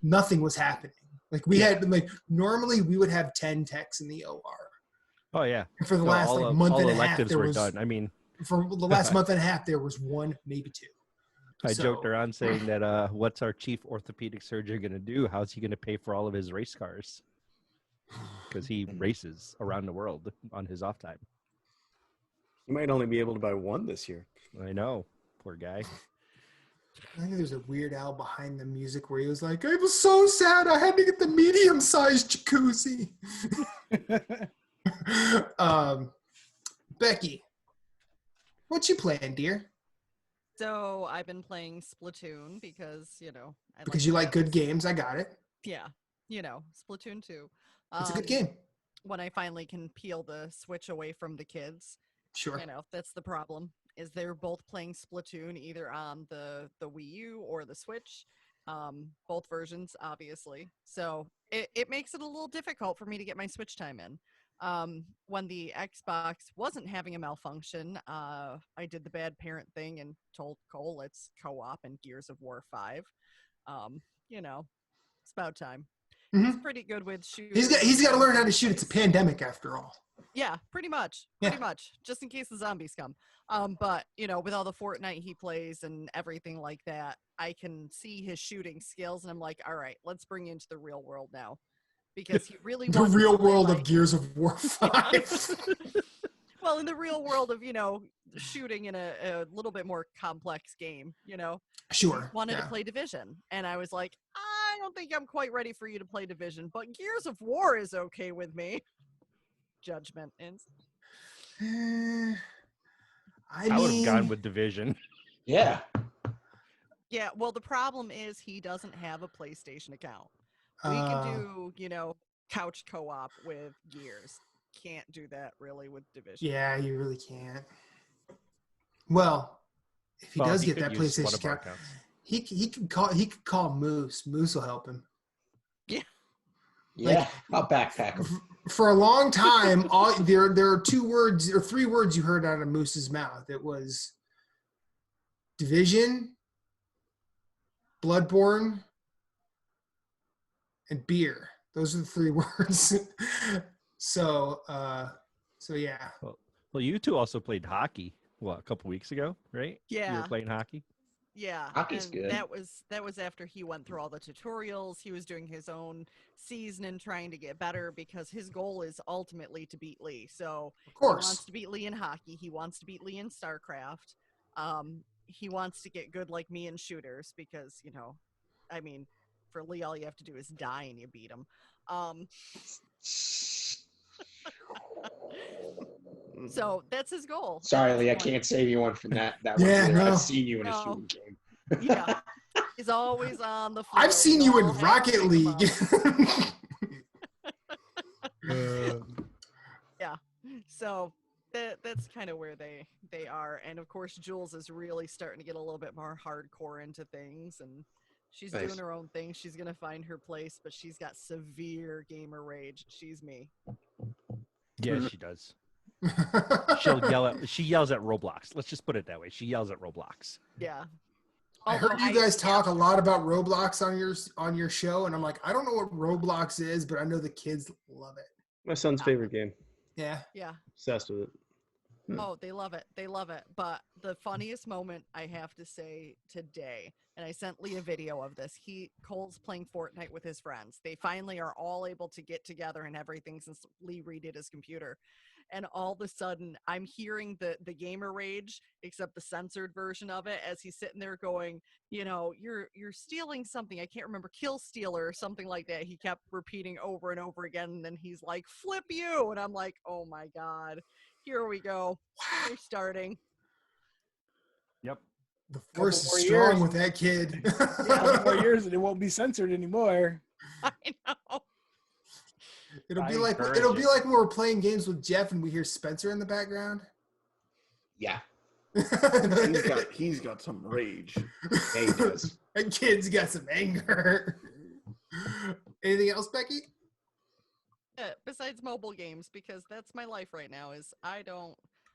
Nothing was happening. We had, normally we would have 10 techs in the OR. Oh yeah. And for the last month and a half, electives were done. I mean, for the last month and a half, there was 1, maybe 2. I joked around saying that, what's our chief orthopedic surgeon going to do? How's he going to pay for all of his race cars? Because he races around the world on his off time. You might only be able to buy 1 this year. I know. Poor guy. I think there's a Weird Al behind the music where he was like, I was so sad I had to get the medium-sized jacuzzi. Becky, what you playing, dear? So I've been playing Splatoon because, Because you like good games. I got it. Yeah, Splatoon 2. It's a good game. When I finally can peel the Switch away from the kids. Sure. That's the problem, is they're both playing Splatoon either on the Wii U or the Switch. Both versions, obviously. So it makes it a little difficult for me to get my Switch time in. When the Xbox wasn't having a malfunction, I did the bad parent thing and told Cole, let's co-op in Gears of War 5. It's about time. Mm-hmm. He's pretty good with shooting. He's got to learn how to shoot. It's a pandemic after all. Yeah, pretty much. Just in case the zombies come. But, with all the Fortnite he plays and everything like that, I can see his shooting skills, and I'm like, all right, let's bring you into the real world now. Because he really the wants real to play, world of Gears of War 5. Well, in the real world of, shooting in a little bit more complex game, Sure. He wanted to play Division. And I was like, I don't think I'm quite ready for you to play Division, but Gears of War is okay with me. Judgment ends. I would have gone with Division. Yeah. Yeah, well, the problem is he doesn't have a PlayStation account. We can do, couch co-op with Gears. Can't do that really with Division. Yeah, you really can't. Well, If he does get could that use one PlayStation of our account, accounts. he could call Moose. Moose will help him. Yeah, I'll backpack him. For a long time, there are 2 words or 3 words you heard out of Moose's mouth. It was Division, Bloodborne, and beer. Those are the 3 words. So yeah. Well, you two also played hockey. What, a couple weeks ago, right? You Yeah. were playing hockey. Yeah, Hockey's and good. That was after he went through all the tutorials. He was doing his own season and trying to get better because his goal is ultimately to beat Lee. So Of he wants course. to beat Lee in hockey. He wants to beat Lee in StarCraft. He wants to get good like me in shooters because I mean, for Lee, all you have to do is die and you beat him. So that's his goal. Sorry, at Lee, I this point. can't save you one from that Yeah, one. no. I've seen you in a No. shooting game. Yeah, he's always on the floor. I've seen We you in all have to Rocket pick him League. up. Yeah, so that's kind of where they are, and of course Jules is really starting to get a little bit more hardcore into things, and she's Nice. doing her own thing. She's gonna find her place, but she's got severe gamer rage. She's me. Yeah, she does. She yells at Roblox. Let's just put it that way. She yells at Roblox. Yeah. I heard Although you guys talk a have- lot about Roblox on your show, and I'm like, I don't know what Roblox is, but I know the kids love it. My son's favorite game. Yeah. Yeah. Obsessed with it. Oh, they love it. They love it. But the funniest moment I have to say today, and I sent Lee a video of this. Cole's playing Fortnite with his friends. They finally are all able to get together and everything since Lee redid his computer. And all of a sudden, I'm hearing the gamer rage, except the censored version of it, as he's sitting there going, you're stealing something. I can't remember, kill stealer or something like that. He kept repeating over and over again. And then he's like, flip you. And I'm like, oh my God, here we go. We're starting. Yep. The force Couple is more strong years. with that kid. Couple more years and it won't be censored anymore. I know. It'll be I like encourage it'll be it. like when we're playing games with Jeff and we hear Spencer in the background. Yeah, He's got some rage. yeah, he does. That kid's got some anger. Anything else, Becky? Besides mobile games, because that's my life right now.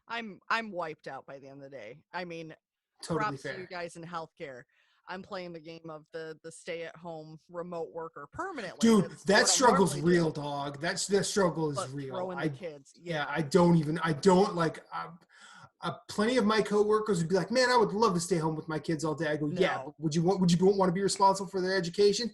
I'm wiped out by the end of the day. I mean, Totally props to you fair. guys in healthcare. I'm playing the game of the stay-at-home remote worker permanently. Dude, That's that what I struggle's normally do, real, dog. That struggle is but real. throwing the kids. Yeah, I don't like. Plenty of my coworkers would be like, "Man, I would love to stay home with my kids all day." I go, "Yeah, No. but would you want to be responsible for their education?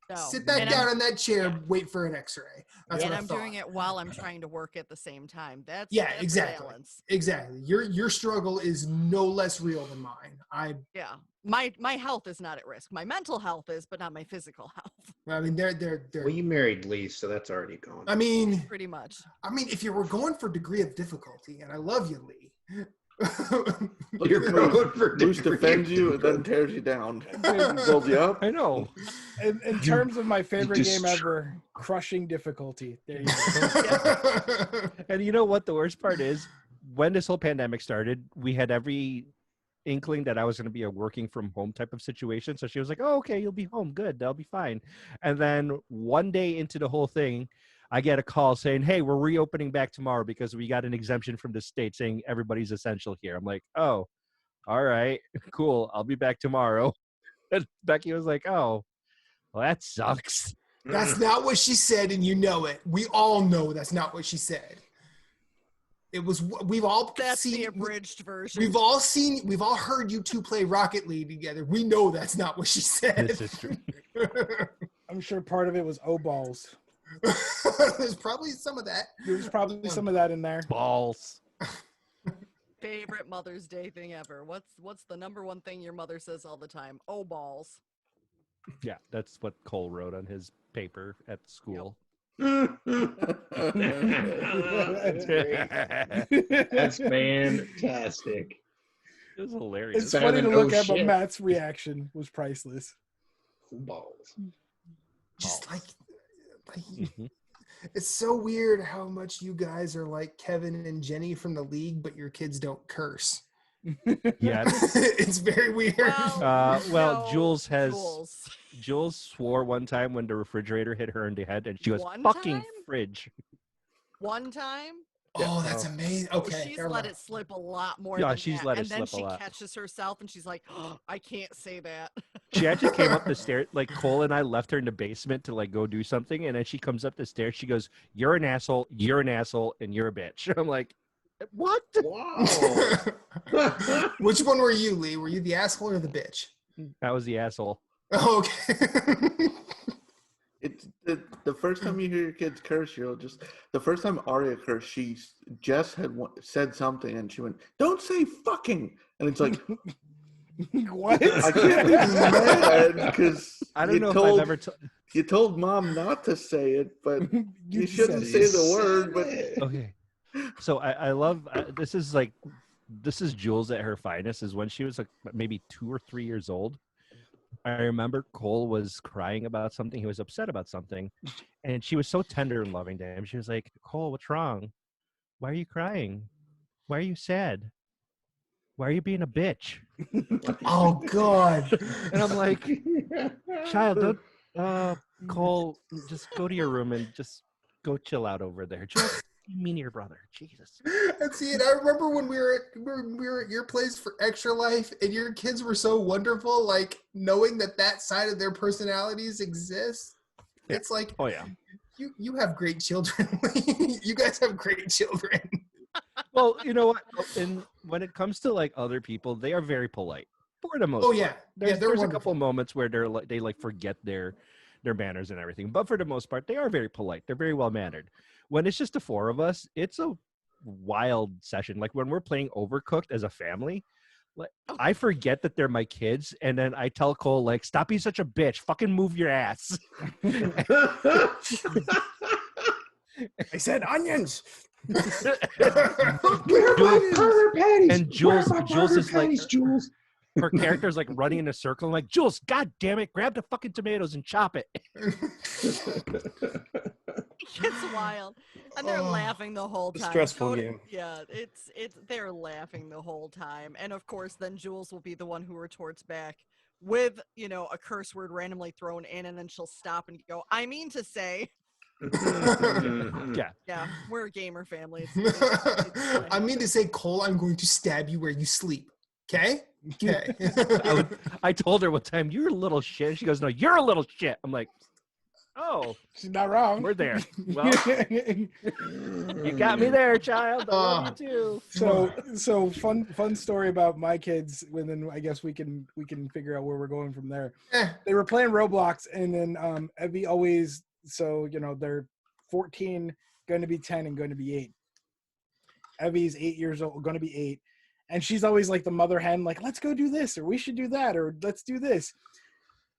No. Sit back And down I'm, in that chair, yeah. wait for an X-ray." That's and what I I'm thought. doing it while I'm trying to work at the same time. That's Yeah, that's exactly. balance. Exactly. Your struggle is no less real than mine. Yeah. My health is not at risk. My mental health is, but not my physical health. I mean, they're. Well, you married Lee, so that's already gone. I mean, Pretty much. if you were going for degree of difficulty, and I love you, Lee. Look You're at going Moose. for Moose degree defends of you and then tears you down. Dude, Builds you up. I know. in terms of my favorite game destroy- ever, crushing difficulty. There you go. And you know what the worst part is? When this whole pandemic started, we had every inkling that I was going to be a working from home type of situation. So she was like, "Oh, okay, you'll be home. Good. That'll be fine." And then one day into the whole thing, I get a call saying, "Hey, we're reopening back tomorrow because we got an exemption from the state saying everybody's essential here." I'm like, "Oh, all right, cool. I'll be back tomorrow." And Becky was like, "Oh, well, that sucks." That's not what she said, and you know it. We all know that's not what she said. It was. We've all That's seen. the abridged version. We've all heard you two play Rocket League together. We know that's not what she said. This is true. I'm sure part of it was O-balls. There's probably some of that. There's probably some of that in there. Balls. Favorite Mother's Day thing ever. What's the number one thing your mother says all the time? Oh, balls. Yeah, that's what Cole wrote on his paper at school. That's great. That's fantastic. It was hilarious. It's better funny to than look oh at, but shit. Matt's reaction was priceless. Balls. Just like Mhm. it's so weird how much you guys are like Kevin and Jenny from the league, but your kids don't curse. Yeah. It's very weird. Well, no, Jules swore one time when the refrigerator hit her in the head, and she goes, One "Fucking time? fridge." One time. Oh, that's amazing. Okay, She's never let mind. it slip a lot more Yeah, than she's that. let it And then slip a she lot. catches herself and she's like, oh, I can't say that. She actually came up the stairs. Like Cole and I left her in the basement to like go do something, and then she comes up the stairs. She goes, "You're an asshole. You're an asshole, and you're a bitch." I'm like, "What?" Wow. Which one were you, Lee? Were you the asshole or the bitch? That was the asshole. Oh, okay. It's the first time you hear your kids curse, you'll just the first time Arya cursed, Jess had said something and she went, "Don't say fucking," and it's like, What? I can't be mad because I don't know if I've ever. You told mom not to say it, but you shouldn't said say it. the word. But Okay, so I love this is Jules at her finest. Is when she was like maybe 2 or 3 years old. I remember Cole was crying about something. He was upset about something, and she was so tender and loving to him. She was like, "Cole, what's wrong? Why are you crying? Why are you sad? Why are you being a bitch?" Oh, God. And I'm like, "Child, don't, Cole, just go to your room and just go chill out over there. Just be mean to your brother. Jesus." And see, and I remember when we were at your place for Extra Life, and your kids were so wonderful, like knowing that side of their personalities exists. Yeah. It's like, Oh yeah. you have great children. You guys have great children. Well, you know what? And when it comes to like other people, they are very polite for the most. Oh part. yeah, There's they're a wonderful. couple moments where they like forget their manners and everything, but for the most part, they are very polite. They're very well mannered. When it's just the four of us, it's a wild session. Like when we're playing Overcooked as a family, like I forget that they're my kids, and then I tell Cole like, "Stop being such a bitch. Fucking move your ass." I said onions. And Jules is like, Jules. her character's like running in a circle. I'm like, "Jules, god damn it, grab the fucking tomatoes and chop it." It's wild. And they're laughing the whole time. Stressful game. Yeah, it's they're laughing the whole time. And of course then Jules will be the one who retorts back with, a curse word randomly thrown in, and then she'll stop and go, "I mean to say." Yeah. Yeah, we're a gamer family. It's I mean to say, Cole, I'm going to stab you where you sleep. Okay? Okay. I told her one time, "You're a little shit." She goes, "No, you're a little shit." I'm like, "Oh, She's not wrong. we're there." Well, you got me there, child. I love you too. So fun story about my kids. And then I guess we can figure out where we're going from there. They were playing Roblox, and then Evie always. So they're 14, going to be 10, and going to be 8. Evie's 8 years old, going to be 8, and she's always like the mother hen, like, "Let's go do this," or "We should do that," or "Let's do this."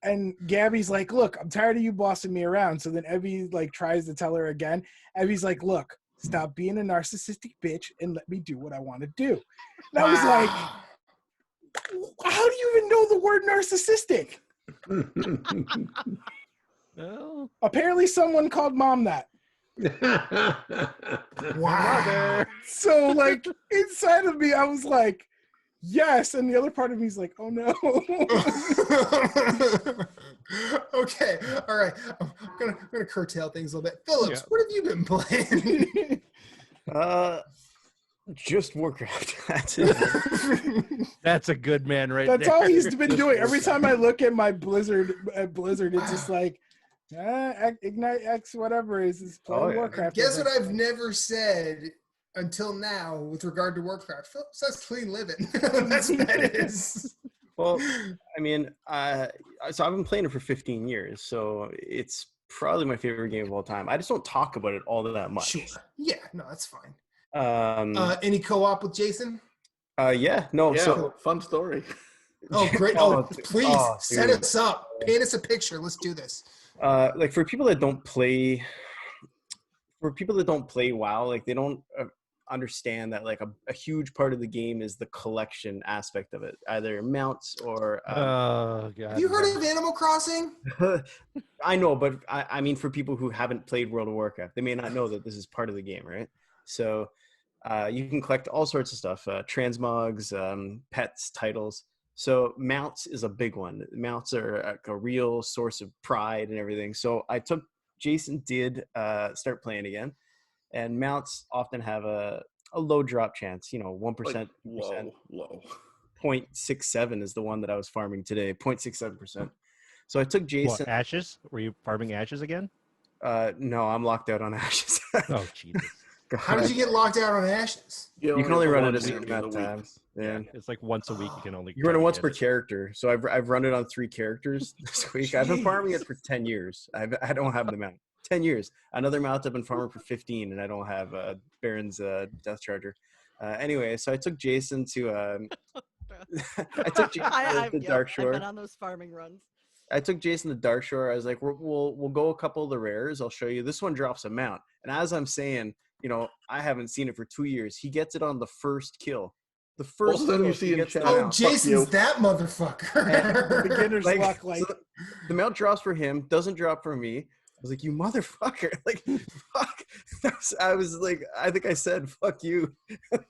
And Gabby's like, "Look, I'm tired of you bossing me around." So then Evie like tries to tell her again. Evie's like, "Look, stop being a narcissistic bitch and let me do what I want to do." And I was like, "How do you even know the word narcissistic?" Well, Apparently someone called mom that. Wow. So like inside of me, I was like, yes. And the other part of me is like, oh no. Okay. All right. I'm gonna curtail things a little bit. Phillips, what have you been playing? Just Warcraft. That's it. that's a good man right That's there. all he's been doing. Every time I look at my Blizzard, it's just like, Ignite X, whatever is playing Warcraft. Guess what I've never said until now with regard to Warcraft? Phillips, that's clean living. That's what that is. Well, I mean, so I've been playing it for 15 years, so it's probably my favorite game of all time. I just don't talk about it all that much. Sure. Yeah, no, that's fine. Um, Any co-op with Jason? yeah, no, yeah, so fun story. Oh, great. Oh, Please set dude. us up. Paint us a picture. Let's do this. like for people that don't play WoW, like they don't understand that like a huge part of the game is the collection aspect of it, either mounts or Oh god. Have you heard of Animal Crossing? I know, but I mean for people who haven't played World of Warcraft, they may not know that this is part of the game, right? So You can collect all sorts of stuff, transmogs, pets, titles. So mounts is a big one. Mounts are like a real source of pride and everything. So Jason did start playing again, and mounts often have a low drop chance, 1%, Like, low. 0.67 is the one that I was farming today, 0.67%. So I took Jason. What, ashes? Were you farming ashes again? No, I'm locked out on ashes. Oh, Jesus. How did you get locked out on Ashes? You can only run it a certain in amount of the week. times. Yeah. It's like once a week you can only. You run it kinda once get per character. So I've run it on 3 characters this week. I've been farming it for 10 years. I don't have the mount. 10 years. Another mount I've been farming for 15, and I don't have Baron's Death Charger. Anyway, so I took Jason to I took Jason to Dark Shore. I've been on those farming runs. I took Jason to Dark Shore. I was like, we'll go a couple of the rares. I'll show you. This one drops a mount. And as I'm saying, I haven't seen it for 2 years. He gets it on the first kill. The first time kill, you see he in gets chat. the Oh, mount. Jason's that motherfucker. Beginner's luck, like so the mount drops for him, doesn't drop for me. I was like, you motherfucker. Like, fuck. I was like, I think I said, fuck you.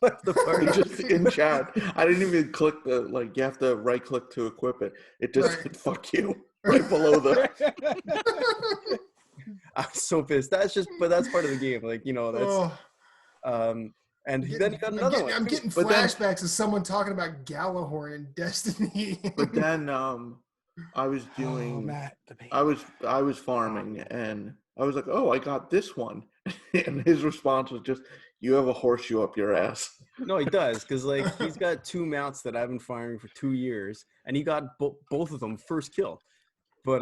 Left the party. Just in chat. I didn't even click you have to right click to equip it. It just Right. said, fuck you. Right below the. I was so pissed. But that's part of the game. Like, that's, Oh, and then he got another one. I'm getting But then- flashbacks of someone talking about Gallahorn in Destiny. But then I was oh, doing. Matt, the baby. I was farming and I was like, oh, I got this one. And his response was just, you have a horseshoe up your ass. No, he does, because he's got 2 mounts that I've been farming for 2 years, and he got both of them first kill. But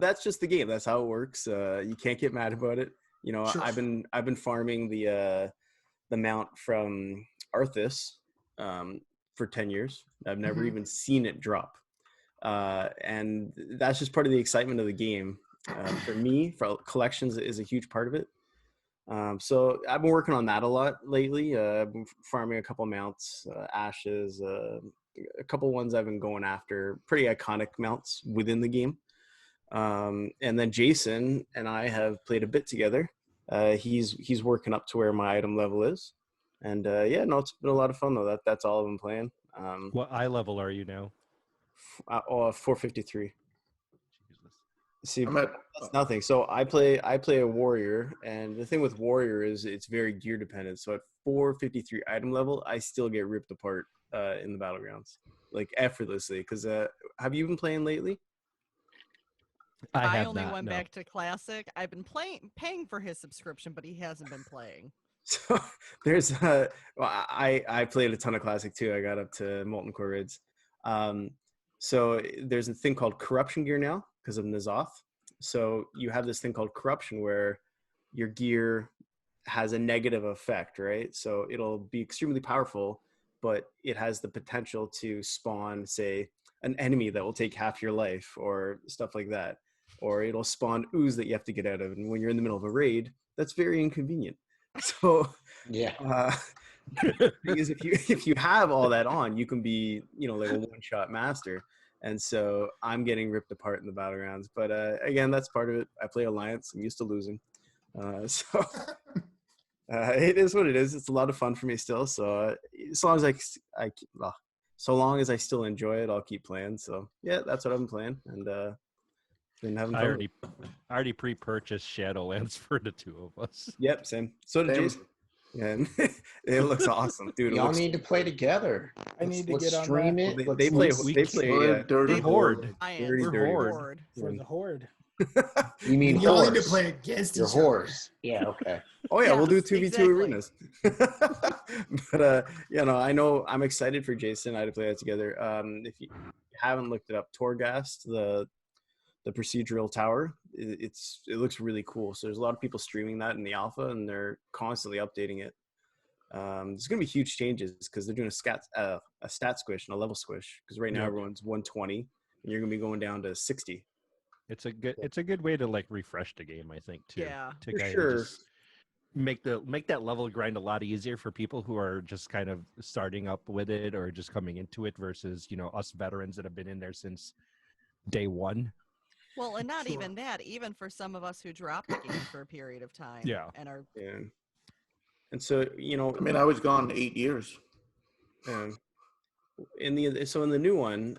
that's just the game. That's how it works. You can't get mad about it. Sure. I've been farming the mount from Arthas for 10 years. I've never even seen it drop, and that's just part of the excitement of the game. For me, for collections is a huge part of it. So I've been working on that a lot lately. I've been farming a couple mounts, ashes, a couple ones I've been going after, pretty iconic mounts within the game. And then Jason and I have played a bit together. He's working up to where my item level is. And it's been a lot of fun though. That's all I've been playing. What eye level are you now? 453. See, I'm at, that's nothing. So I play a warrior, and the thing with warrior is it's very gear dependent. So at 453 item level, I still get ripped apart in the battlegrounds, like effortlessly. Because have you been playing lately? I only went back to classic. I've been paying for his subscription, but he hasn't been playing. So there's I played a ton of classic too. I got up to Molten Core Rids. So there's a thing called corruption gear now because of N'Zoth. So you have this thing called corruption where your gear has a negative effect, right? So it'll be extremely powerful, but it has the potential to spawn, say, an enemy that will take half your life or stuff like that. Or it'll spawn ooze that you have to get out of. And when you're in the middle of a raid, that's very inconvenient. So Yeah. because if you have all that on, you can be, like a one-shot master. And so I'm getting ripped apart in the battlegrounds. But again, that's part of it. I play Alliance. I'm used to losing. So it is what it is. It's a lot of fun for me still. So as long as I still enjoy it, I'll keep playing. So yeah, that's what I've been playing. And been having fun. I already pre-purchased Shadowlands for the 2 of us. Yep, same. So did Jason. And it looks awesome, dude. Y'all need to play together. I need to get on stream that. it. They play. Dirty Horde. I Dirty, am dirty. Horde. For the horde. You mean Y'all horse? need to play against Your each other. horse. Yeah. Okay. Oh yeah, we'll do Yes, 2v2 exactly. arenas. But I know I'm excited for Jason and I to play that together. If you haven't looked it up, Torghast, the procedural tower, it looks really cool. So there's a lot of people streaming that in the alpha, and they're constantly updating it. There's gonna be huge changes because they're doing a stat squish and a level squish. Because right now everyone's 120, and you're gonna be going down to 60. It's a good way to like refresh the game, I think, too. Yeah. To For kind sure. of just make that level grind a lot easier for people who are just kind of starting up with it or just coming into it versus, us veterans that have been in there since day one. Well, and not Sure. even that, even for some of us who dropped the game for a period of time. Yeah. And are Yeah. And so, I mean, I was gone 8 years. In the new one,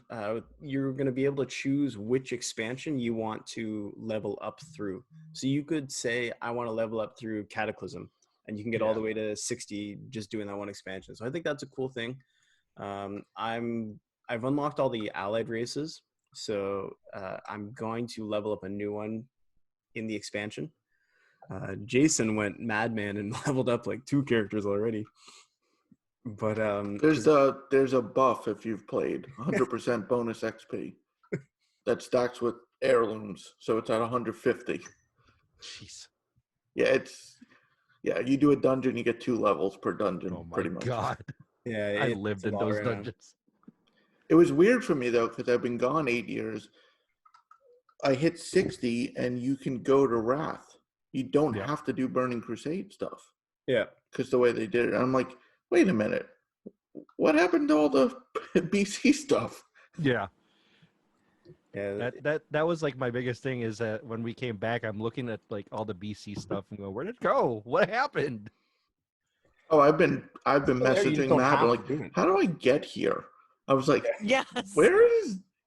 you're going to be able to choose which expansion you want to level up through. So you could say, I want to level up through Cataclysm, and you can get all the way to 60 just doing that one expansion. So I think that's a cool thing. I've unlocked all the allied races, so I'm going to level up a new one in the expansion. Jason went madman and leveled up like 2 characters already. But there's a buff if you've played 100% bonus XP that stacks with heirlooms, so it's at 150. Jeez. Yeah, you do a dungeon, you get 2 levels per dungeon. Oh my pretty much. God. Yeah, I lived in those dungeons. It was weird for me though, because I've been gone 8 years. I hit 60, and you can go to Wrath. You don't have to do Burning Crusade stuff. Yeah, because the way they did it, I'm like, wait a minute, what happened to all the BC stuff? Yeah. Yeah, That was like my biggest thing is that when we came back, I'm looking at like all the BC stuff and going, where did it go? What happened? Oh, I've been you messaging don't Matt have like, to do it. how do I get here? I was like, Yes.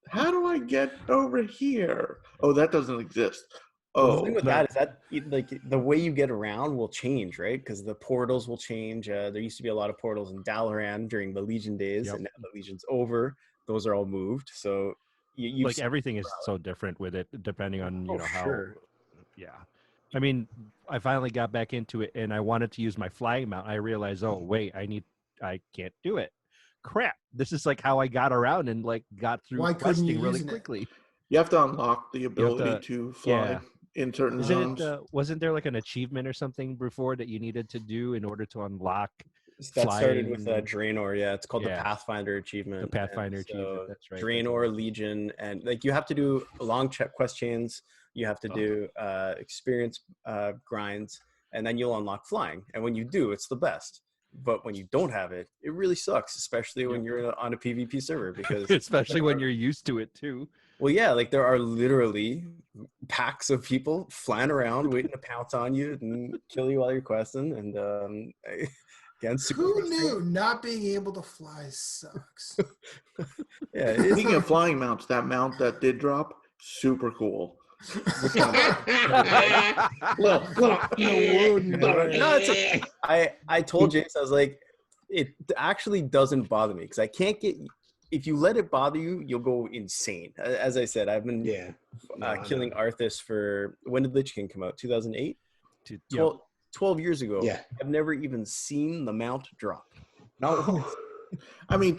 how do I get over here? Oh, that doesn't exist. Well, the thing with no. that is that like the way you get around will change, right? Because the portals will change. There used to be a lot of portals in Dalaran during the Legion days, and now the Legion's over. Those are all moved. So you like everything is so different with it, depending on how. Yeah, I mean, I finally got back into it, and I wanted to use my flying mount. I realized, oh wait, I can't do it. Crap! This is like how I got around and like got through questing really quickly. You have to unlock the ability to fly in certain zones. Wasn't there like an achievement or something before that you needed to do in order to unlock that flying? started with Draenor. Yeah, it's called the Yeah. Pathfinder achievement. The Pathfinder achievement. That's right. Draenor, Legion, and like you have to do long quest chains. You have to do experience grinds, and then you'll unlock flying. And when you do, it's the best. But when you don't have it, it really sucks, especially when you're on a PvP server, because especially when you're used to it too. Well, yeah, like there are literally packs of people flying around waiting to pounce on you and kill you while you're questing. And again, who knew not being able to fly sucks? Yeah. Speaking of flying mounts, that mount that did drop, super cool. I told James, I was like, it actually doesn't bother me because I can't get. If you let it bother you, you'll go insane. As I said, I've been killing Arthas for, when did Lich King come out? 2008? 12 years ago. Yeah. I've never even seen the mount drop. No. I mean,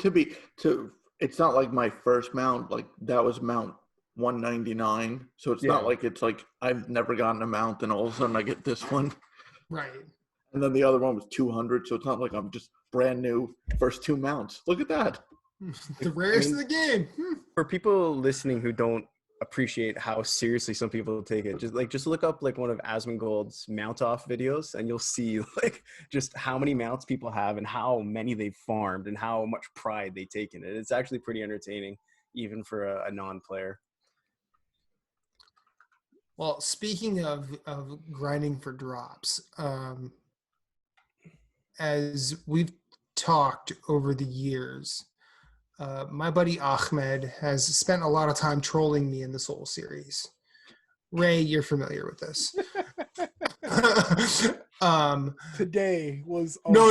it's not like my first mount. Like that was mount 199. So it's not like it's like I've never gotten a mount and all of a sudden I get this one. Right. And then the other one was 200. So it's not like I'm just brand new first 2 mounts. Look at that. The rarest of the game. For people listening who don't appreciate how seriously some people take it, just look up like one of Asmongold's mount off videos and you'll see like just how many mounts people have and how many they've farmed and how much pride they take in it. It's actually pretty entertaining even for a non-player. Well, speaking of grinding for drops, as we've talked over the years, my buddy Ahmed has spent a lot of time trolling me in the Soul series. Ray, you're familiar with this. Today was no,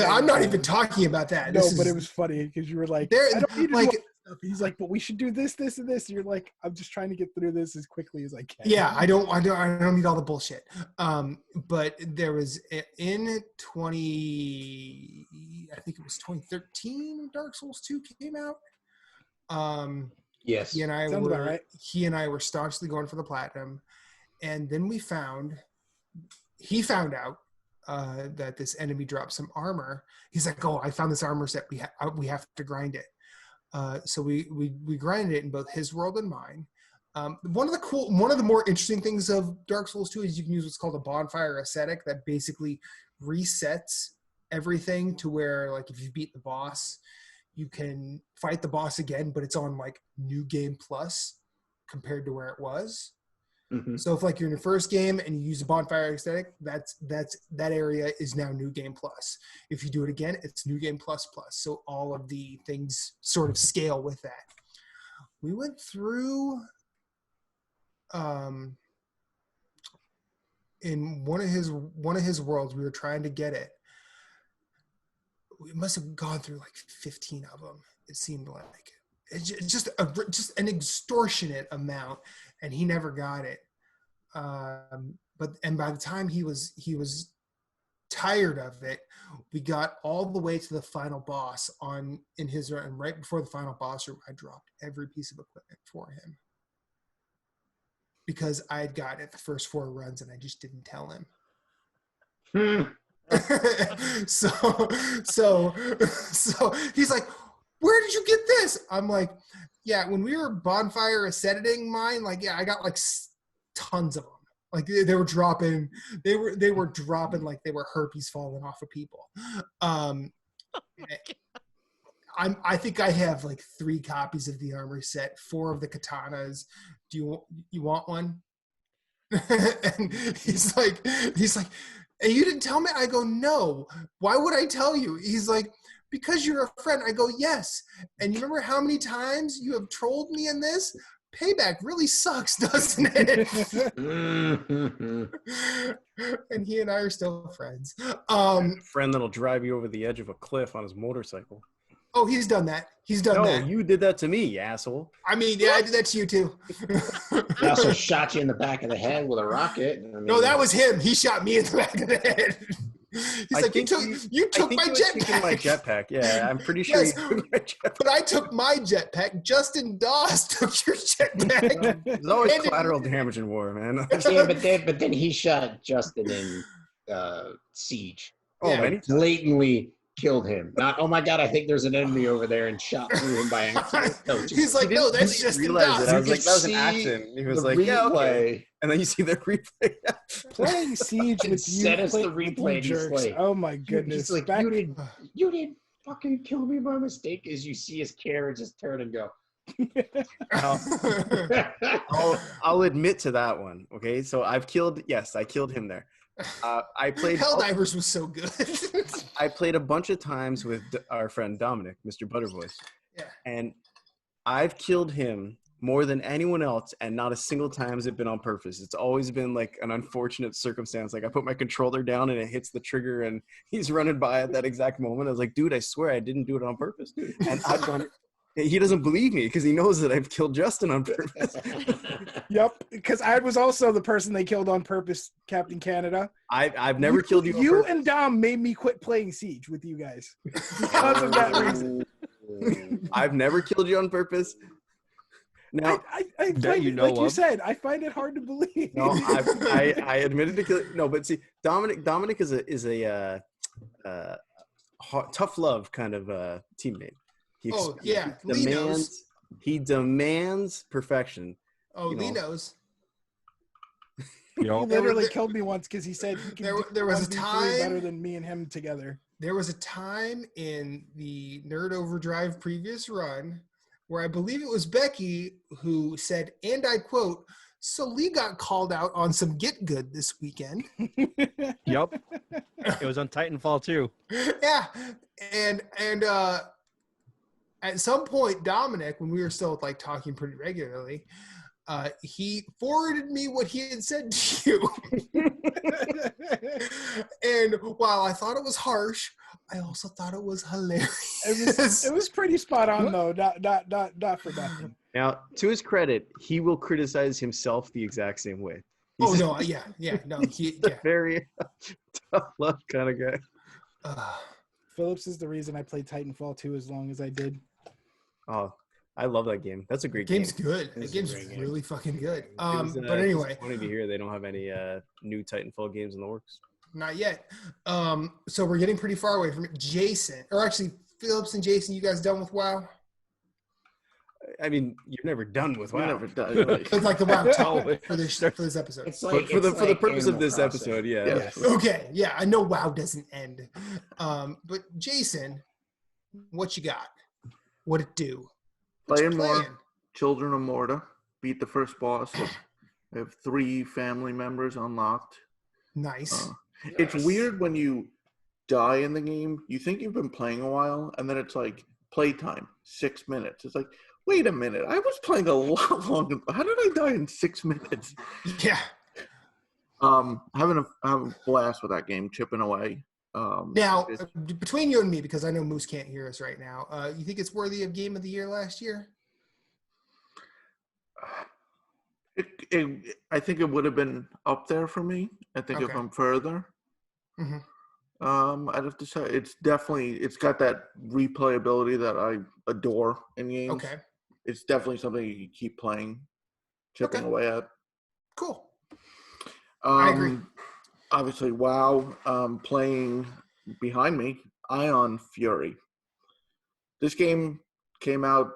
I'm not even talking about that. No, but it was funny because you were like, I don't need to do all this stuff. He's like, but we should do this, this, and this. And you're like, I'm just trying to get through this as quickly as I can. Yeah, I don't need all the bullshit. But there was in 2013, Dark Souls 2 came out. Yes. He and I were staunchly going for the platinum, and then he found out that this enemy dropped some armor. He's like, "Oh, I found this armor set. We have to grind it." So we grinded it in both his world and mine. One of the more interesting things of Dark Souls 2 is you can use what's called a bonfire ascetic that basically resets everything to where, like, if you beat the boss, you can fight the boss again, but it's on like New Game Plus compared to where it was. So if like you're in your first game and you use a bonfire aesthetic, that area is now new game plus. If you do it again, it's new game plus plus. So all of the things sort of scale with that. We went through in one of his worlds, we were trying to get it. We must have gone through like 15 of them. It seemed like it's just an extortionate amount, and he never got it. But by the time he was tired of it, we got all the way to the final boss in his run. And right before the final boss room, I dropped every piece of equipment for him because I had got it the first 4 runs and I just didn't tell him. So he's like, where did you get this? I'm like, yeah, when we were bonfire ascending mine, like, yeah, I got like tons of them. Like they were dropping like they were herpes falling off of people. I think I have like 3 copies of the armor set, 4 of the katanas. Do you want one? And he's like, and you didn't tell me? I go, no. Why would I tell you? He's like, because you're a friend. I go, yes. And you remember how many times you have trolled me in this? Payback really sucks, doesn't it? And he and I are still friends. Friend that'll drive you over the edge of a cliff on his motorcycle. Oh, he's done that. He's done that. No, you did that to me, you asshole. I mean, yeah, I did that to you too. He also shot you in the back of the head with a rocket. I mean, no, that was him. He shot me in the back of the head. He's like, you took my jetpack. My jetpack. Yeah, I'm pretty sure yes, you took my jetpack. But I took my jetpack. Justin Dawes took your jetpack. There's always collateral damage in war, man. Yeah, but then he shot Justin in Siege. Oh, yeah. many Blatantly killed him. Not, oh my God, I think there's an enemy over there, and shot through him by accident. No, he's like, no, that's just realize it. I was like, that was an accident. He was like, yeah, okay. And then you see the replay. Playing Siege with you. Sent us the replay. Jerks. He's like, oh my goodness. He's like, you didn't fucking kill me by mistake. As you see his carriage just turn and go. I'll admit to that one. Okay, so I killed him there. I played Helldivers was so good. I played a bunch of times with our friend Dominic, Mr. Buttervoice. Yeah. And I've killed him more than anyone else, and not a single time has it been on purpose. It's always been like an unfortunate circumstance. Like I put my controller down and it hits the trigger and he's running by at that exact moment. I was like, dude, I swear I didn't do it on purpose. And I've gone, he doesn't believe me because he knows that I've killed Justin on purpose. Yep, because I was also the person they killed on purpose, Captain Canada. I've never killed you on You purpose. and Dom made me quit playing Siege with you guys because of that reason. I've never killed you on purpose. Now, I find it, like you said, I find it hard to believe. No, I admitted to kill. No, but see, Dominic is a tough love kind of teammate. He demands perfection. Oh, Lee knows. He literally killed me once because he said he can there was a time better than me and him together. There was a time in the Nerd Overdrive previous run where I believe it was Becky who said, and I quote, "So Lee got called out on some get good this weekend." Yep. It was on Titanfall too. Yeah. And at some point, Dominic, when we were still like talking pretty regularly, he forwarded me what he had said to you. And while I thought it was harsh, I also thought it was hilarious. It was pretty spot on though. Not for nothing. Now, to his credit, he will criticize himself the exact same way. He's a very tough love kind of guy. Phillips is the reason I played Titanfall 2 as long as I did. Oh, I love that game. That's a great game. Game's good. The game's really fucking good. But anyway, it's funny to hear they don't have any new Titanfall games in the works. Not yet. So we're getting pretty far away from it. Jason, or actually Phillips and Jason, you guys done with WoW? I mean, you're never done with WoW. You're never done. It's like the WoW talk for this episode. It's like, for the purpose of this Crossing. episode, yeah. Yes. Okay, yeah, I know WoW doesn't end. But Jason, what you got? What it do? Playing more Children of Morta, beat the first boss, I have 3 family members unlocked. Nice. It's weird when you die in the game. You think you've been playing a while, and then it's like playtime, 6 minutes. It's like, wait a minute, I was playing a lot longer. How did I die in 6 minutes? Yeah. Having a blast with that game, chipping away. Now, between you and me, because I know Moose can't hear us right now, you think it's worthy of Game of the Year last year? I think it would have been up there for me. I think if I'm further, I'd have to say it's got that replayability that I adore in games. Okay. It's definitely something you can keep playing, chipping away at. Cool. I agree. Obviously, WoW. Playing behind me, Ion Fury. This game came out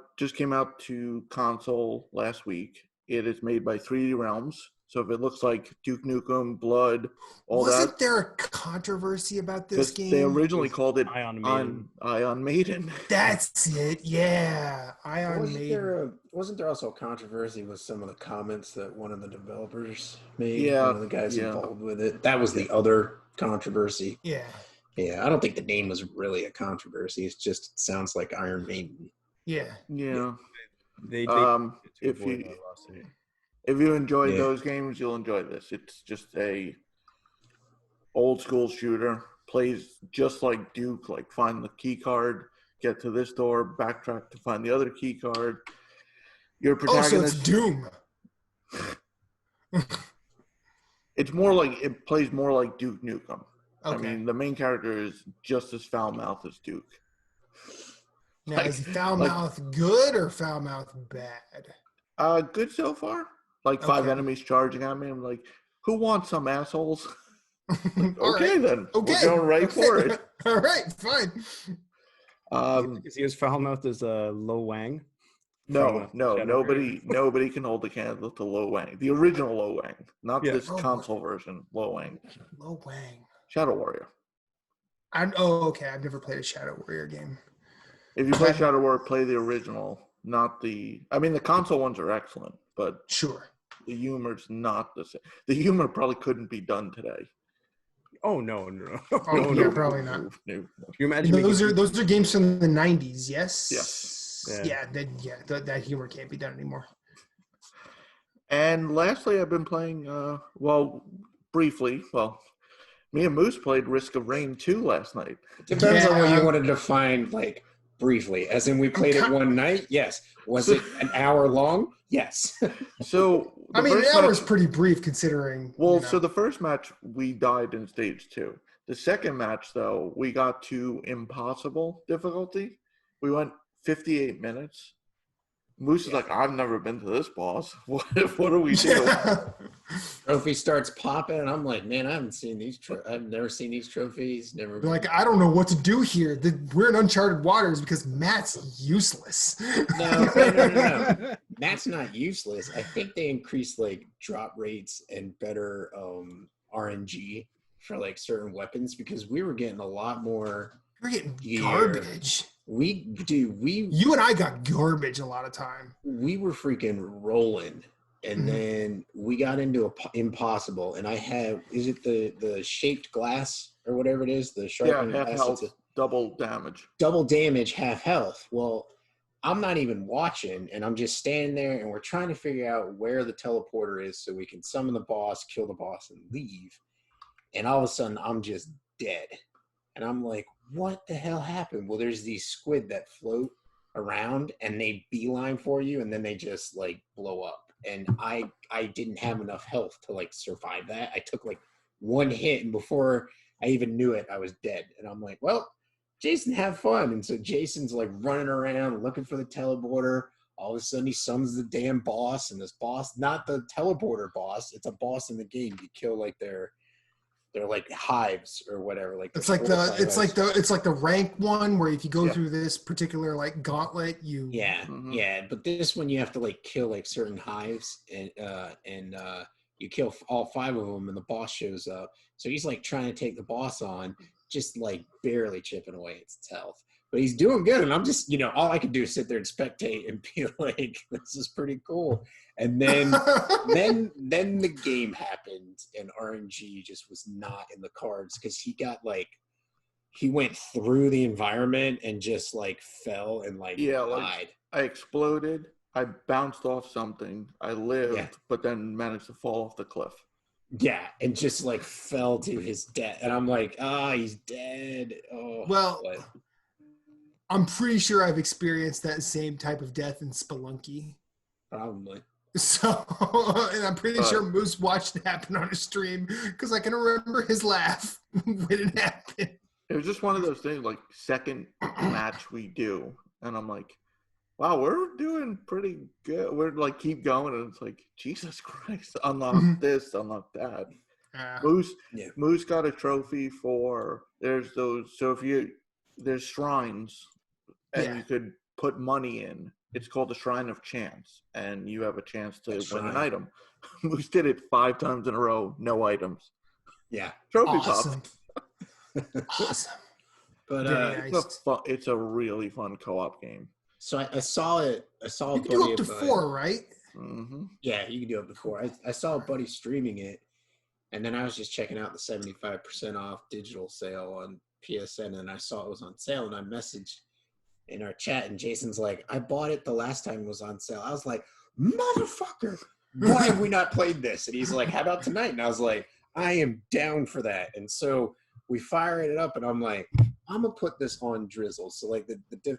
to console last week. It is made by 3D Realms. So if it looks like Duke Nukem, Blood, Wasn't there a controversy about this game? They originally called it Ion Maiden. Ion Maiden. That's it. Yeah. Ion Maiden. Wasn't there also a controversy with some of the comments that one of the developers made? Yeah. One of the guys involved with it. That was the other controversy. Yeah. Yeah. I don't think the name was really a controversy. It just sounds like Iron Maiden. Yeah. Yeah. They if you enjoyed those games, you'll enjoy this. It's just a old school shooter. Plays just like Duke, like find the key card, get to this door, backtrack to find the other key card. Your protagonist. Oh, so it's Doom. It plays more like Duke Nukem. Okay. I mean, the main character is just as foul-mouthed as Duke. Now, is foul-mouthed good or foul-mouthed bad? Good so far. Like 5 enemies charging at me. I'm like, who wants some assholes? Okay, then. Okay. We're going right for it. All right, fine. Is he as foul-mouthed as Lo Wang? No. Nobody can hold the candle to Lo Wang. The original Lo Wang, not this console version. Lo Wang. Lo Wang. Shadow Warrior. Okay. I've never played a Shadow Warrior game. If you play Shadow Warrior, play the original, not the. I mean, the console ones are excellent, but sure, the humor's not the same. The humor probably couldn't be done today. Oh no! No, probably not. No. Can you imagine those are games from the 90s, yes? Yes. Yeah. That humor can't be done anymore. And lastly, I've been playing. Briefly. Me and Moose played Risk of Rain 2 last night. Depends on what you want to define, like, briefly. As in, we played it one night? Yes. Was it an hour long? Yes. So, I mean, an hour is pretty brief considering. So the first match, we died in stage 2. The second match, though, we got to impossible difficulty. We went 58 minutes. Moose is like, I've never been to this boss. What do we do? Trophy starts popping, and I'm like, man, I haven't seen these. I've never seen these trophies. Never. Like, I don't know what to do here. We're in uncharted waters because Matt's useless. No. Matt's not useless. I think they increased like drop rates and better RNG for like certain weapons because we were getting a lot more. We're getting garbage. You and I got garbage a lot of time. We were freaking rolling, and then we got into impossible. And I had, is it the shaped glass or whatever it is, the sharpened half glass? health, double damage. Double damage, half health. Well, I'm not even watching, and I'm just standing there, and we're trying to figure out where the teleporter is so we can summon the boss, kill the boss, and leave. And all of a sudden, I'm just dead. And I'm like, what the hell happened? Well, there's these squid that float around and they beeline for you and then they just like blow up. And I didn't have enough health to like survive that. I took like one hit and before I even knew it, I was dead. And I'm like, well, Jason, have fun. And so Jason's like running around looking for the teleporter. All of a sudden he summons the damn boss, and this boss, not the teleporter boss, it's a boss in the game. You kill like they're like hives or whatever. Like it's like the rank one where if you go through this particular like gauntlet, you But this one you have to like kill like certain hives and you kill all 5 of them and the boss shows up. So he's like trying to take the boss on, just like barely chipping away its health. but he's doing good. And I'm just, all I could do is sit there and spectate and be like, this is pretty cool. And then the game happened and RNG just was not in the cards because he went through the environment and just like fell and died. I exploded. I bounced off something. I lived, but then managed to fall off the cliff. Yeah, and just like fell to his death. And I'm like, he's dead. Oh, well, I'm pretty sure I've experienced that same type of death in Spelunky. Probably. So, and I'm pretty sure Moose watched it happen on a stream because I can remember his laugh when it happened. It was just one of those things, like second match we do, and I'm like, wow, we're doing pretty good. We're like, keep going, and it's like, Jesus Christ, unlock this, unlock that. Moose got a trophy for, there's shrines, and you could put money in. It's called the Shrine of Chance, and you have a chance to win an item. Moose did it 5 times in a row, no items. Yeah. Trophy awesome. pop. Awesome. But it's a really fun co-op game. So I saw it. You can do up to 4, right? Mm-hmm. Yeah, you can do up to 4. I saw a buddy streaming it, and then I was just checking out the 75% off digital sale on PSN, and I saw it was on sale, and I messaged in our chat, and Jason's like, I bought it the last time it was on sale. I was like, motherfucker, why have we not played this? And he's like, how about tonight? And I was like, I am down for that. And so we fire it up, and I'm like, I'm gonna put this on drizzle. So like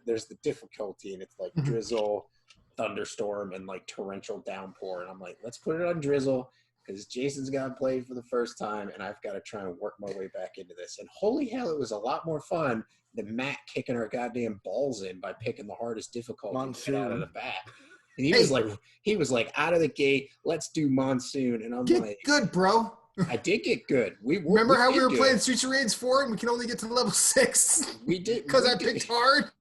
there's the difficulty, and it's like drizzle, thunderstorm, and like torrential downpour. And I'm like, let's put it on drizzle because Jason's gonna play for the first time, and I've got to try and work my way back into this. And holy hell, it was a lot more fun than Matt kicking our goddamn balls in by picking the hardest difficulty out of the bat. And he was like out of the gate, let's do Monsoon. And I'm like, good, bro. I did get good. Remember how we were playing Streets of Rage 4 and we can only get to level 6? We did because I picked hard.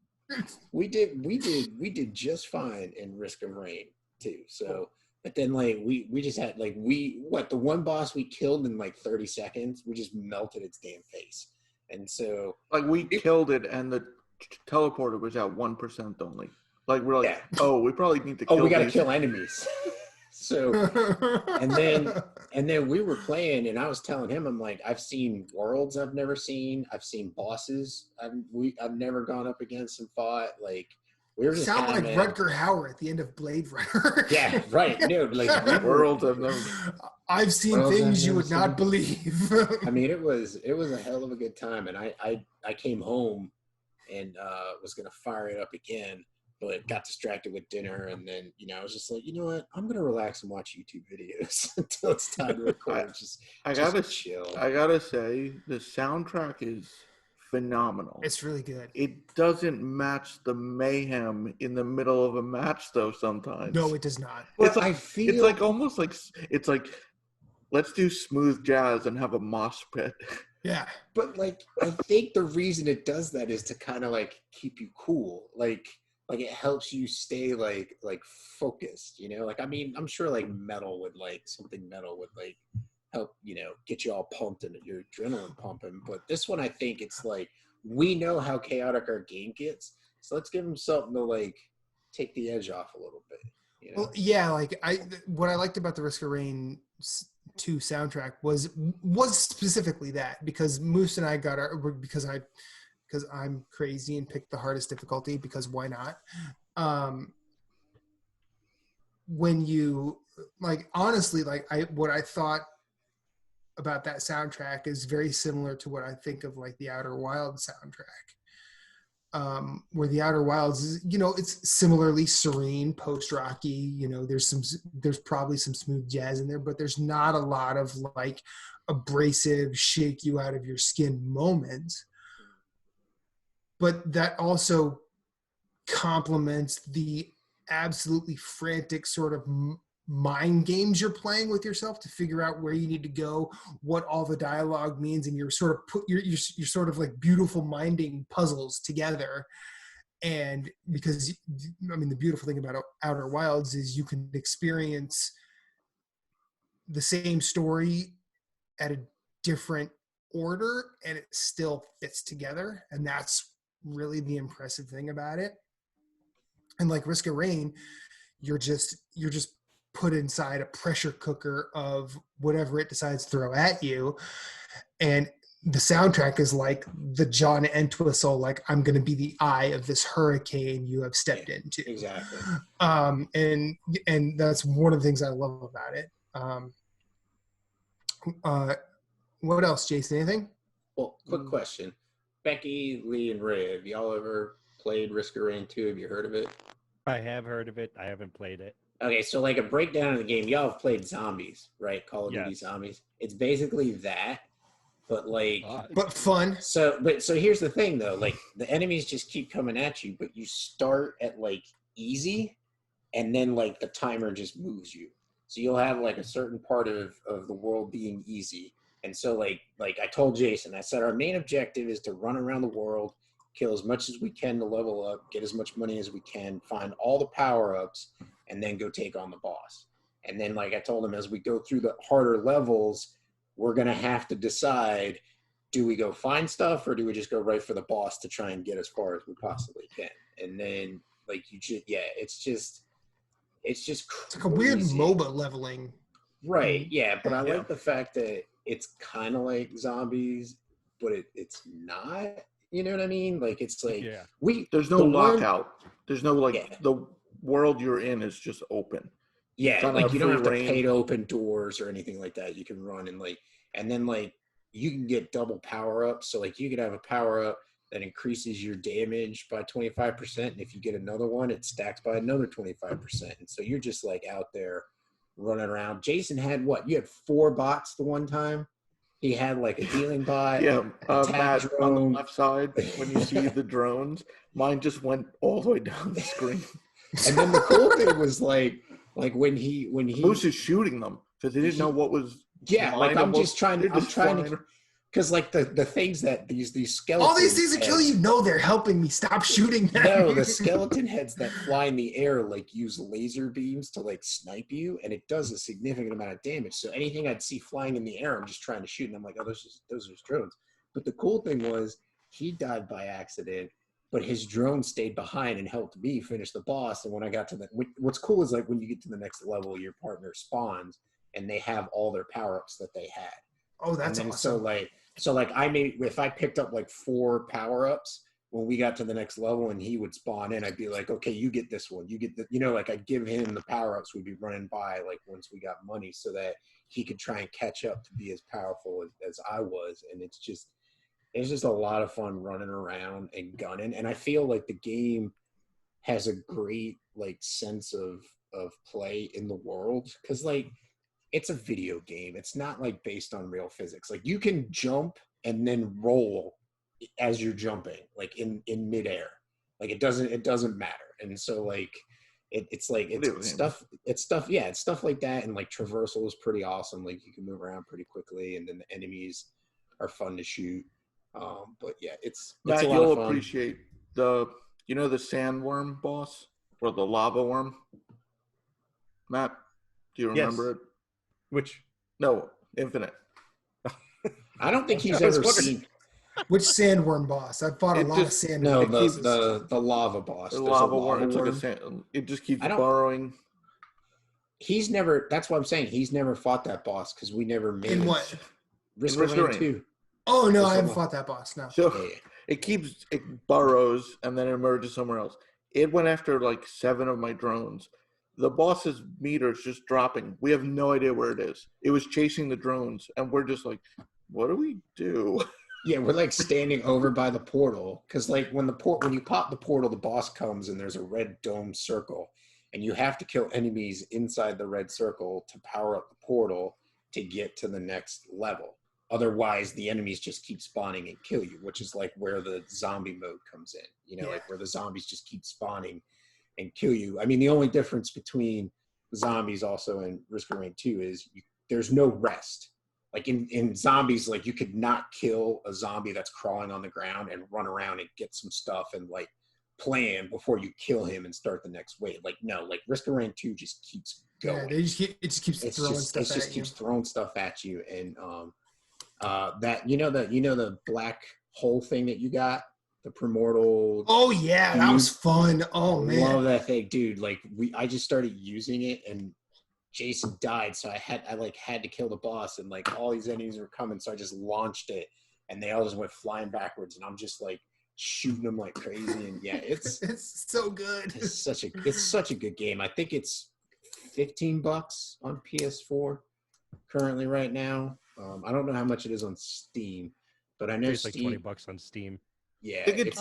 We did just fine in Risk of Rain too. So, but then like we just had like the one boss we killed in like 30 seconds, we just melted its damn face. And so like we killed it, and the teleporter was at 1% only. Like we're like, we probably need to kill. We got to kill enemies. So, and then we were playing, and I was telling him, I'm like, I've seen worlds I've never seen. I've seen bosses I've never gone up against and fought. Like we were just sound like Rutger Hauer at the end of Blade Runner. Yeah, right. Dude, like worlds I've never. I've seen things you would not believe. I mean, it was a hell of a good time, and I came home and was gonna fire it up again, but got distracted with dinner, and then I was just like, you know what, I'm gonna relax and watch YouTube videos until it's time to record. I gotta chill. I gotta say, the soundtrack is phenomenal. It's really good. It doesn't match the mayhem in the middle of a match, though. Sometimes no, it does not. It's like almost like it's like, let's do smooth jazz and have a mosh pit. Yeah. But like, I think the reason it does that is to kind of like keep you cool. Like it helps you stay like focused, like, I mean, I'm sure like something metal would like help, get you all pumped and your adrenaline pumping. But this one, I think it's like, we know how chaotic our game gets. So let's give them something to like take the edge off a little bit. Well, yeah. Like what I liked about the Risk of Rain 2 soundtrack was specifically that, because Moose and I because I'm crazy and picked the hardest difficulty because why not? When you like, honestly, like what I thought about that soundtrack is very similar to what I think of like the Outer Wilds soundtrack. Where the Outer Wilds is, it's similarly serene, post-rocky, there's probably some smooth jazz in there, but there's not a lot of like abrasive, shake you out of your skin moments. But that also complements the absolutely frantic sort of mind games you're playing with yourself to figure out where you need to go, what all the dialogue means, and you're sort of you're sort of like beautiful minding puzzles together. And because I mean, the beautiful thing about Outer Wilds is you can experience the same story at a different order and it still fits together, and that's really the impressive thing about it. And like Risk of Rain, you're just put inside a pressure cooker of whatever it decides to throw at you. And the soundtrack is like the John Entwistle, like, I'm going to be the eye of this hurricane you have stepped into. Exactly. And that's one of the things I love about it. What else, Jason? Anything? Well, quick question. Becky, Lee, and Ray, have y'all ever played Risk of Rain 2? Have you heard of it? I have heard of it. I haven't played it. Okay, so like a breakdown of the game, y'all have played Zombies, right? Call of Duty Yes. Zombies. It's basically that, but like... But fun. So here's the thing, though. Like, the enemies just keep coming at you, but you start at, like, easy, and then, like, the timer just moves you. So you'll have, like, a certain part of the world being easy. And so, like I told Jason, I said our main objective is to run around the world, kill as much as we can to level up, get as much money as we can, find all the power-ups, and then go take on the boss. And then, like I told him, as we go through the harder levels, we're going to have to decide, do we go find stuff or do we just go right for the boss to try and get as far as we possibly can? And then, like, it's just crazy. It's like a weird MOBA leveling. Right, yeah, but I like the fact that it's kind of like Zombies, but it's not. You know what I mean? Like, it's like there's no lockout. There's no the world you're in is just open. Yeah, like you don't have to pay to open doors or anything like that. You can run and then you can get double power ups. So like you could have a power up that increases your damage by 25%, and if you get another one, it stacks by another 25%. And so you're just like out there running around. Jason had what? You had 4 bots the one time. He had like a healing bot. Yeah, Matt, on the left side, when you see the drones, mine just went all the way down the screen. And then the cool thing was like when he Moose is shooting them because he didn't know what was. Yeah, like I'm trying to, because like the things that these skeletons. All these things that kill you, no, they're helping me. Stop shooting them. No, the skeleton heads that fly in the air like use laser beams to like snipe you, and it does a significant amount of damage. So anything I'd see flying in the air, I'm just trying to shoot, and I'm like, oh, those are drones. But the cool thing was he died by accident, but his drone stayed behind and helped me finish the boss. And when I got to what's cool is like when you get to the next level, your partner spawns and they have all their power-ups that they had. Oh, that's awesome. So if I picked up like 4 power-ups when we got to the next level and he would spawn in, I'd be like, okay, you get this one. You get like I'd give him the power-ups we'd be running by like once we got money so that he could try and catch up to be as powerful as I was. And it's just a lot of fun running around and gunning. And I feel like the game has a great like sense of play in the world. 'Cause like, it's a video game. It's not like based on real physics. Like you can jump and then roll as you're jumping, like in midair. Like it doesn't matter. And so like it's stuff like that. And like traversal is pretty awesome. Like you can move around pretty quickly, and then the enemies are fun to shoot. But yeah, it's Matt, a lot you'll of fun. appreciate the sandworm boss or the lava worm. Matt, do you remember it? Which? No, Infinite. I don't think he's ever seen. Which sandworm boss? I've fought a lot of sandworms. No, the lava boss. The lava worm. It's like a sand. It just keeps burrowing. He's never. That's what I'm saying. He's never fought that boss because we never made. In what? Risk of Rain 2. Oh no, I haven't fought that boss. No. So it burrows and then it emerges somewhere else. It went after like 7 of my drones. The boss's meter's just dropping. We have no idea where it is. It was chasing the drones, and we're just like, what do we do? Yeah, we're like standing over by the portal because like when you pop the portal, the boss comes and there's a red dome circle, and you have to kill enemies inside the red circle to power up the portal to get to the next level. Otherwise, the enemies just keep spawning and kill you, which is like where the zombie mode comes in. Like where the zombies just keep spawning and kill you. I mean, the only difference between Zombies also and Risk of Rain 2 is there's no rest. Like in Zombies, like you could not kill a zombie that's crawling on the ground and run around and get some stuff and like plan before you kill him and start the next wave. Like no, like Risk of Rain 2 just keeps going. Yeah, it just keeps throwing stuff at you. It just keeps throwing stuff at you. And that the black hole thing that you got, the Primordial. Oh yeah, that was fun. Oh man, love that thing, dude. Like I just started using it, and Jason died, so I had to kill the boss, and like all these enemies were coming, so I just launched it, and they all just went flying backwards, and I'm just like shooting them like crazy, and yeah, it's so good. It's such a good game. I think it's $15 on PS4 currently right now. I don't know how much it is on Steam, but I know it's like $20 on Steam. Yeah, it's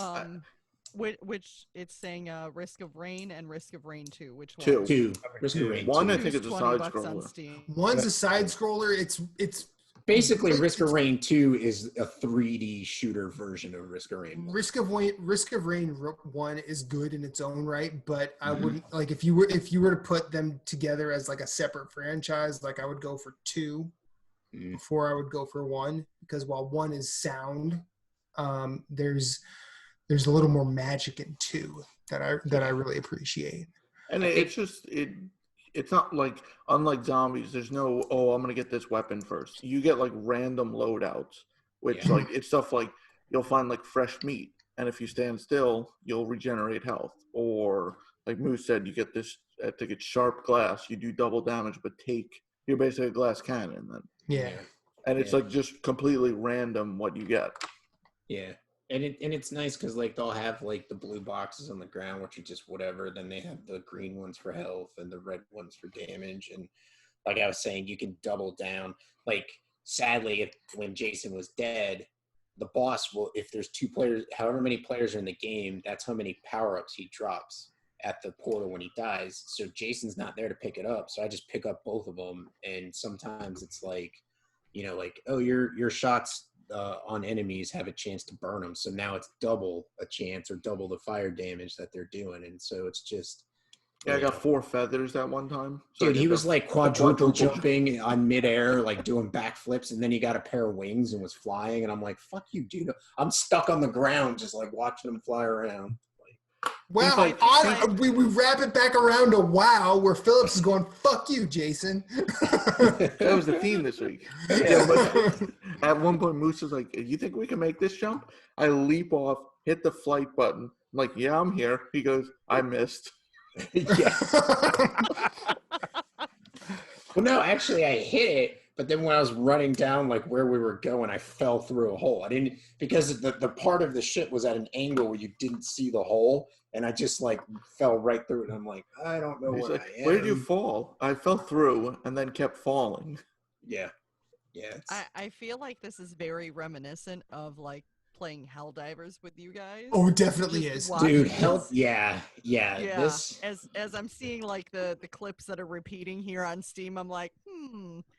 which it's saying Risk of Rain and Risk of Rain 2. Which one? Two. Risk of Rain. One, 2. I think it's a side $20 on scroller. Steam. One's a side scroller. It's basically Risk of Rain 2 is a 3D shooter version of Risk of Rain 1. Risk of Rain 1 is good in its own right, but I wouldn't like if you were to put them together as like a separate franchise, like I would go for 2 before I would go for 1, because while 1 is sound, there's a little more magic in 2 that I really appreciate. And it's not like, unlike zombies, there's no, I'm going to get this weapon first. You get like random loadouts, which like it's stuff like you'll find like fresh meat. And if you stand still, you'll regenerate health. Or like Moose said, you get this, I think it's sharp glass. You do double damage, but you're basically a glass cannon then. Yeah. And it's like just completely random what you get. Yeah. And it's nice because like they'll have like the blue boxes on the ground, which are just whatever. Then they have the green ones for health and the red ones for damage. And like I was saying, you can double down. Like sadly, when Jason was dead, the boss will, if there's 2 players, however many players are in the game, that's how many power-ups he drops at the portal when he dies. So Jason's not there to pick it up. So I just pick up both of them. And sometimes it's like, like, oh, your shots on enemies have a chance to burn them, so now it's double a chance or double the fire damage that they're doing, and so it's just I got 4 feathers that one time. So dude, he was like quadruple jumping on midair, like doing backflips, and then he got a pair of wings and was flying, and I'm like, fuck you, dude. I'm stuck on the ground just like watching him fly around. Wow, we wrap it back around to WoW, where Phillips is going, fuck you, Jason. That was the theme this week. Yeah, but at one point, Moose was like, you think we can make this jump? I leap off, hit the flight button. I'm like, yeah, I'm here. He goes, I missed. Yeah. Well, no, actually, I hit it, but then when I was running down like where we were going, I fell through a hole. I didn't, because the part of the ship was at an angle where you didn't see the hole, and I just like fell right through it. And I'm like, I don't know where I am. Where did you fall? I fell through and then kept falling. Yeah. Yeah. I feel like this is very reminiscent of like playing Helldivers with you guys. Oh, it definitely is. Dude, yeah. This, as I'm seeing like the clips that are repeating here on Steam, I'm like,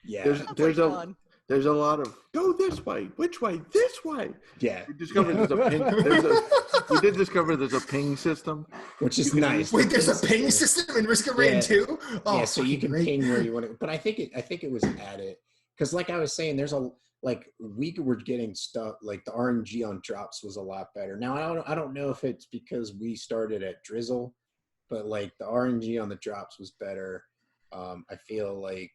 yeah. There's a lot of go this way, which way, this way. Yeah. We discovered there's a ping. We did discover there's a ping system, which is nice. Wait, there's a ping system in Risk of Rain 2? Oh, yeah, so you can ping where you want to. But I think it was added because, like I was saying, there's we were getting stuff like the RNG on drops was a lot better. Now I don't know if it's because we started at Drizzle, but like the RNG on the drops was better. I feel like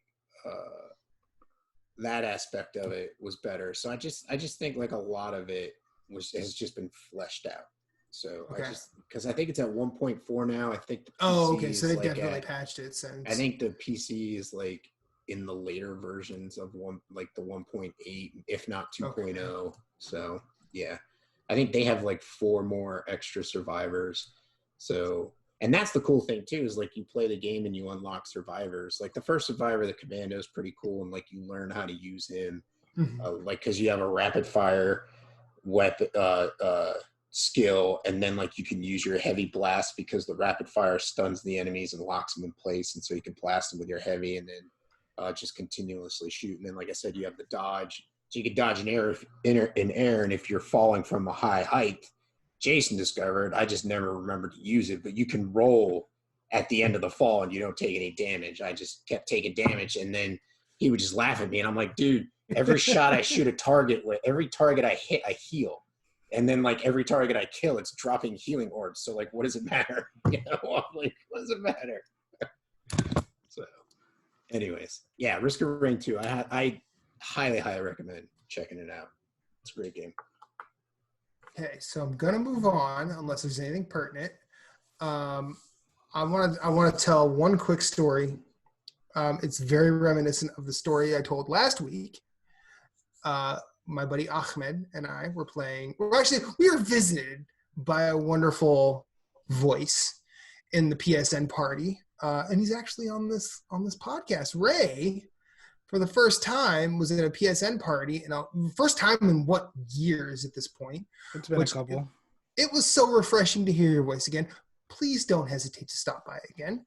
that aspect of it was better. So I just think like a lot of it has just been fleshed out. So okay. Because I think it's at 1.4 now. I think the PC okay, so they've definitely patched it since. I think the PC is like in the later versions of the 1.8, if not 2.0. Okay. So yeah, I think they have like 4 more extra survivors. So, and that's the cool thing too, is like you play the game and you unlock survivors. Like the first survivor, the commando, is pretty cool, and like you learn how to use him, like because you have a rapid fire weapon skill, and then like you can use your heavy blast because the rapid fire stuns the enemies and locks them in place, and so you can blast them with your heavy and then just continuously shoot. And then, like I said, you have the dodge, so you can dodge in air, and if you're falling from a high height, Jason discovered, I just never remembered to use it, but you can roll at the end of the fall and you don't take any damage. I just kept taking damage, and then he would just laugh at me, and I'm like, dude, every shot I shoot a target with, every target I hit, I heal. And then like every target I kill, it's dropping healing orbs. So like, what does it matter? You know, I'm like, what does it matter? So anyways, yeah, Risk of Rain 2. I highly recommend checking it out. It's a great game. Okay, so I'm gonna move on unless there's anything pertinent. I want to tell one quick story. It's very reminiscent of the story I told last week. My buddy Ahmed and I were playing. We were visited by a wonderful voice in the PSN party, and he's actually on this podcast. Ray, for the first time, was at a PSN party, and first time in what years at this point? It's been a couple. It was so refreshing to hear your voice again. Please don't hesitate to stop by again.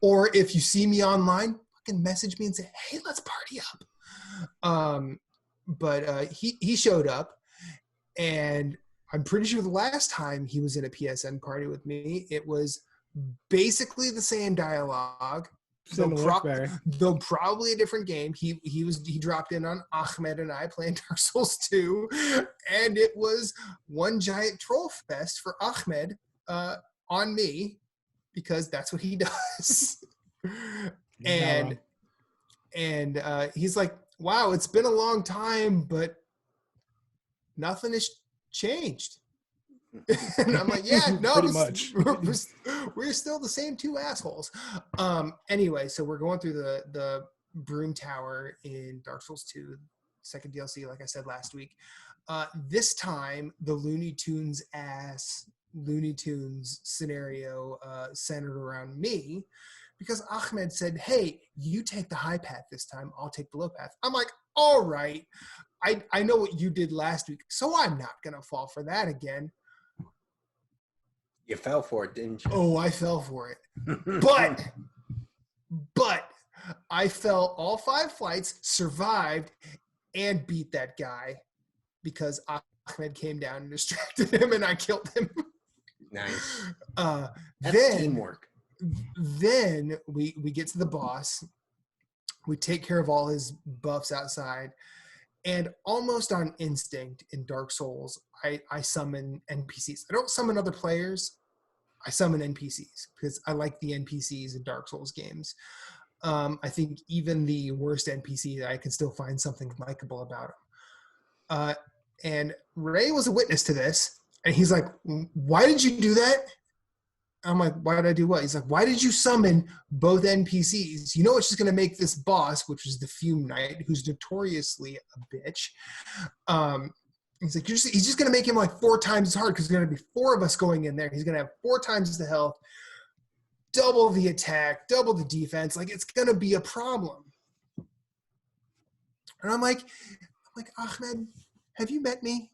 Or if you see me online, fucking message me and say, hey, let's party up. But he showed up, and I'm pretty sure the last time he was in a PSN party with me, it was basically the same dialogue, though probably a different game. He dropped in on Ahmed and I playing Dark Souls 2, and it was one giant troll fest for Ahmed on me, because that's what he does. and he's like, wow, it's been a long time, but nothing has changed. And I'm like, yeah, no, we're still the same two assholes. Anyway, so we're going through the Broom Tower in Dark Souls 2, second DLC, like I said last week. This time, the Looney Tunes scenario centered around me, because Ahmed said, hey, you take the high path this time, I'll take the low path. I'm like, all right, I know what you did last week, so I'm not gonna fall for that again. You fell for it, didn't you? Oh, I fell for it. but I fell all 5 flights, survived, and beat that guy, because Ahmed came down and distracted him, and I killed him. Nice. That's teamwork. Then we get to the boss. We take care of all his buffs outside, and almost on instinct in Dark Souls, I summon NPCs. I don't summon other players. I summon NPCs because I like the NPCs in Dark Souls games. I think even the worst NPC, I can still find something likable about him. And Ray was a witness to this. And he's like, why did you do that? I'm like, why did I do what? He's like, why did you summon both NPCs? You know it's just going to make this boss, which is the Fume Knight, who's notoriously a bitch. He's like, he's just going to make him like 4 times as hard, because there's going to be 4 of us going in there. He's going to have 4 times the health, double the attack, double the defense. Like, it's going to be a problem. And I'm like, Ahmed, have you met me?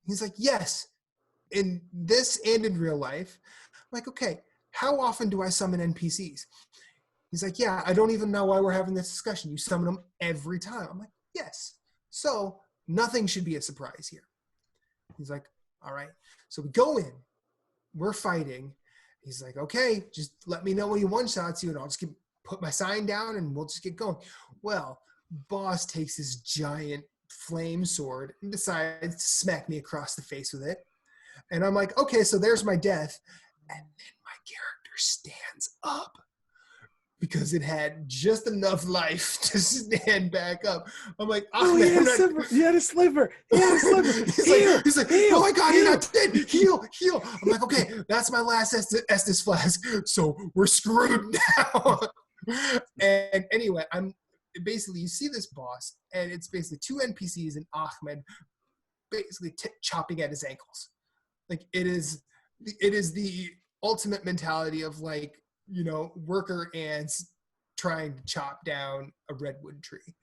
He's like, yes, in this and in real life. I'm like, okay, how often do I summon NPCs? He's like, yeah, I don't even know why we're having this discussion. You summon them every time. I'm like, yes. So nothing should be a surprise here. He's like, all right. So we go in. We're fighting. He's like, okay, just let me know when he one-shots you, and I'll just put my sign down, and we'll just get going. Well, boss takes his giant flame sword and decides to smack me across the face with it. And I'm like, okay, so there's my death. And then my character stands up because it had just enough life to stand back up. I'm like, oh, he had a sliver. He's like, oh my God, you're not dead. Heal. I'm like, okay, that's my last Estus flask. So we're screwed now. And anyway, basically, you see this boss, and it's basically 2 NPCs and Ahmed basically chopping at his ankles. Like, it is the ultimate mentality of, like, you know, worker ants trying to chop down a redwood tree.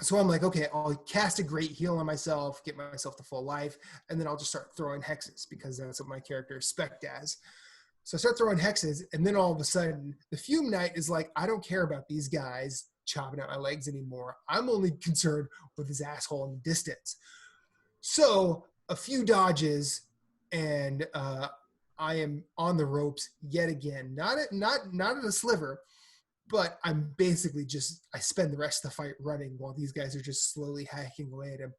So I'm like, okay, I'll cast a great heal on myself, get myself to full life, and then I'll just start throwing hexes, because that's what my character is spec'd as. So I start throwing hexes, and then all of a sudden, the Fume Knight is like, I don't care about these guys chopping at my legs anymore. I'm only concerned with his asshole in the distance. So a few dodges, and I am on the ropes yet again. Not at a sliver, but I'm basically I spend the rest of the fight running while these guys are just slowly hacking away at him.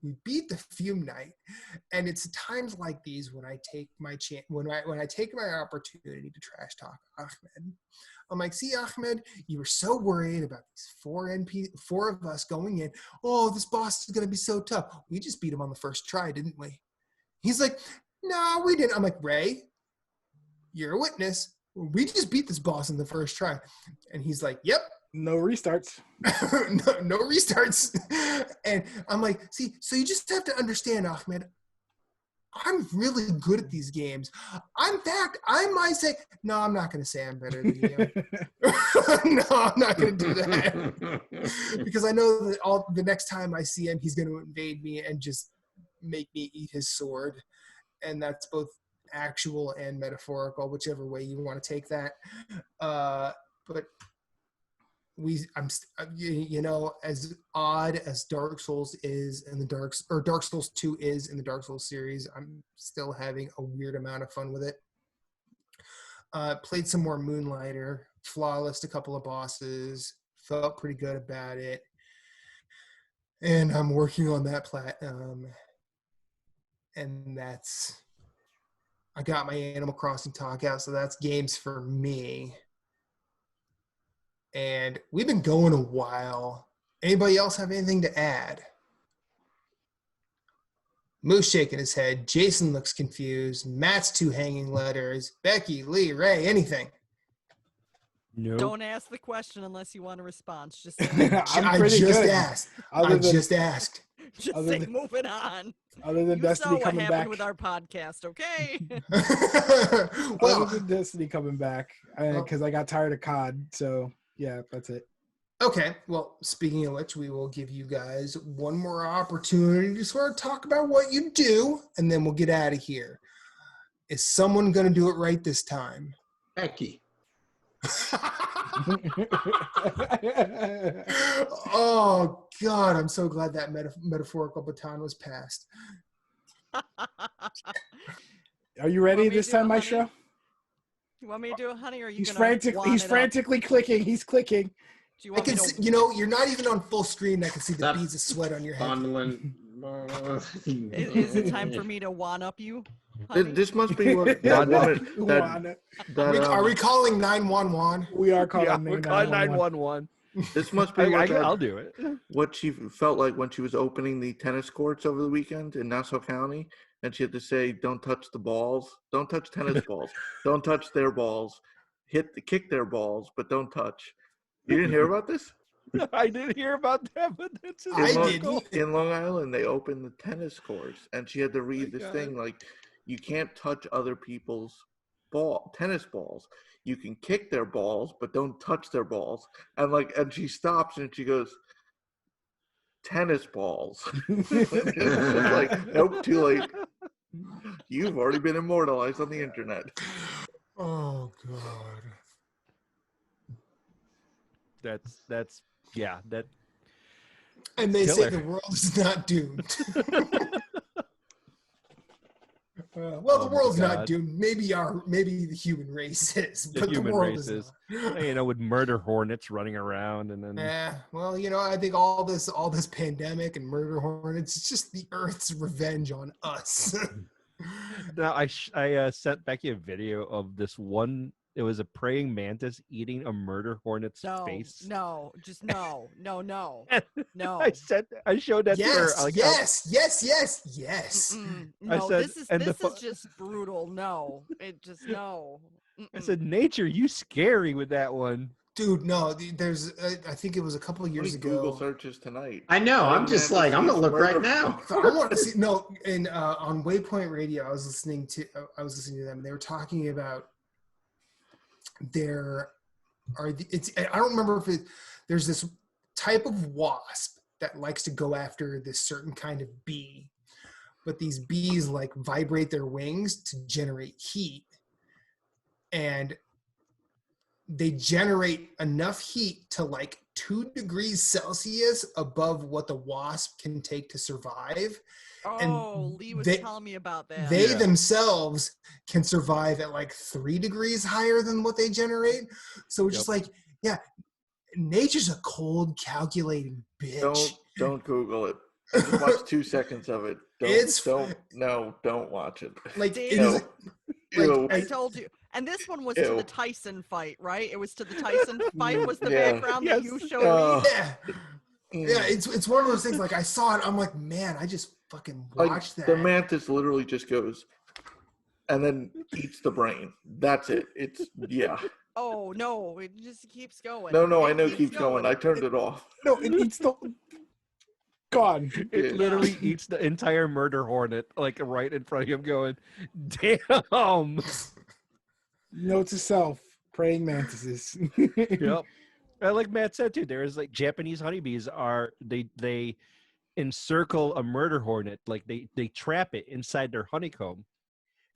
We beat the fume knight, and it's times like these when I take my when I take my opportunity to trash talk Ahmed. I'm like, see, Ahmed, you were so worried about these four of us going in. Oh, this boss is gonna be so tough. We just beat him on the first try, didn't we? He's like, no, we didn't. I'm like, Ray, you're a witness. We just beat this boss in the first try. And he's like, yep. No restarts. no restarts. And I'm like, see, so you just have to understand, Ahmed, I'm really good at these games. In fact, I might say, no, I'm not going to say I'm better than you. No, I'm not going to do that. Because I know that the next time I see him, he's going to invade me and just make me eat his sword. And that's both actual and metaphorical, whichever way you want to take that. But as odd as Dark Souls is in the Dark Souls 2 is in the Dark Souls series, I'm still having a weird amount of fun with it. Played some more Moonlighter, flawless a couple of bosses, felt pretty good about it. And I'm working on that platinum. And I got my Animal Crossing talk out, so that's games for me. And we've been going a while. Anybody else have anything to add? Moose shaking his head. Jason looks confused. Matt's two hanging letters. Becky, Lee, Ray, anything? No. Don't ask the question unless you want a response. Just say, I just asked. just say moving on. Other than You Destiny saw what coming happened back. with our podcast, okay? Other than Destiny coming back, because I got tired of COD. So yeah, that's it. Okay, well, speaking of which, we will give you guys one more opportunity to sort of talk about what you do, and then we'll get out of here. Is someone going to do it right this time? Becky. Oh, God, I'm so glad that metaphorical baton was passed. Are you ready this time, Maestro? You want me to do it, honey, or are you He's gonna frantically clicking. He's clicking. Do you want me to... see, you're not even on full screen. I can see the Stop beads of sweat on your head. Fondling. Is it time for me to one-up you, honey? This must be what that woman. Are we calling 911? We are calling We're calling 911. This must be what I'll do it. what she felt like when she was opening the tennis courts over the weekend in Nassau County, and she had to say, "Don't touch the balls. Don't touch tennis balls. Don't touch their balls. Kick their balls, but don't touch." You didn't hear about this? I didn't hear about that, but that's in Long Island, they opened the tennis courts, and she had to read this thing like, "You can't touch other people's tennis balls. You can kick their balls, but don't touch their balls." And she stops and she goes, "Tennis balls." It's like, nope, too late. You've already been immortalized on the internet. Oh, God. That's that. And they killer. say the world is not doomed. The world's not doomed. Maybe the human race is, but the world is not. With murder hornets running around, and then. I think all this pandemic and murder hornets, it's just the Earth's revenge on us. Now I sent Becky a video of this one. It was a praying mantis eating a murder hornet's face. No. I showed that to her. Yes. No, this is just brutal. No, no. I said, "Nature, you scary with that one." Dude, no, there's, I think it was a couple of years ago. Google searches tonight. I know. I'm just like, I'm gonna look right now. I want to see. No, and on Waypoint Radio, I was listening to them. And they were talking about I don't remember if there's this type of wasp that likes to go after this certain kind of bee, but these bees like vibrate their wings to generate heat, and they generate enough heat to like 2 degrees Celsius above what the wasp can take to survive. Oh, Lee was telling me about that. They themselves can survive at like 3 degrees higher than what they generate. So we're just like, nature's a cold, calculating bitch. Don't Google it. I just watched 2 seconds of it. Don't watch it. Like, Dave, No. like Ew. I told you. And this one was to Ew. the Tyson fight, right? It was to the Tyson fight was the Yeah. background that Yes. you showed me. yeah, yeah. It's one of those things. Like, I saw it, I'm like, man, I just fucking Like, watched that. the mantis literally just goes and then eats the brain. That's it. It's Oh no, it just keeps going. No, I know it keeps going. I turned it off. No, it eats the. Gone. It literally eats the entire murder hornet, like right in front of him, going, "Damn!" Note to self: praying mantises. Yep. And like Matt said too, there's like Japanese honeybees are they encircle a murder hornet, like they trap it inside their honeycomb,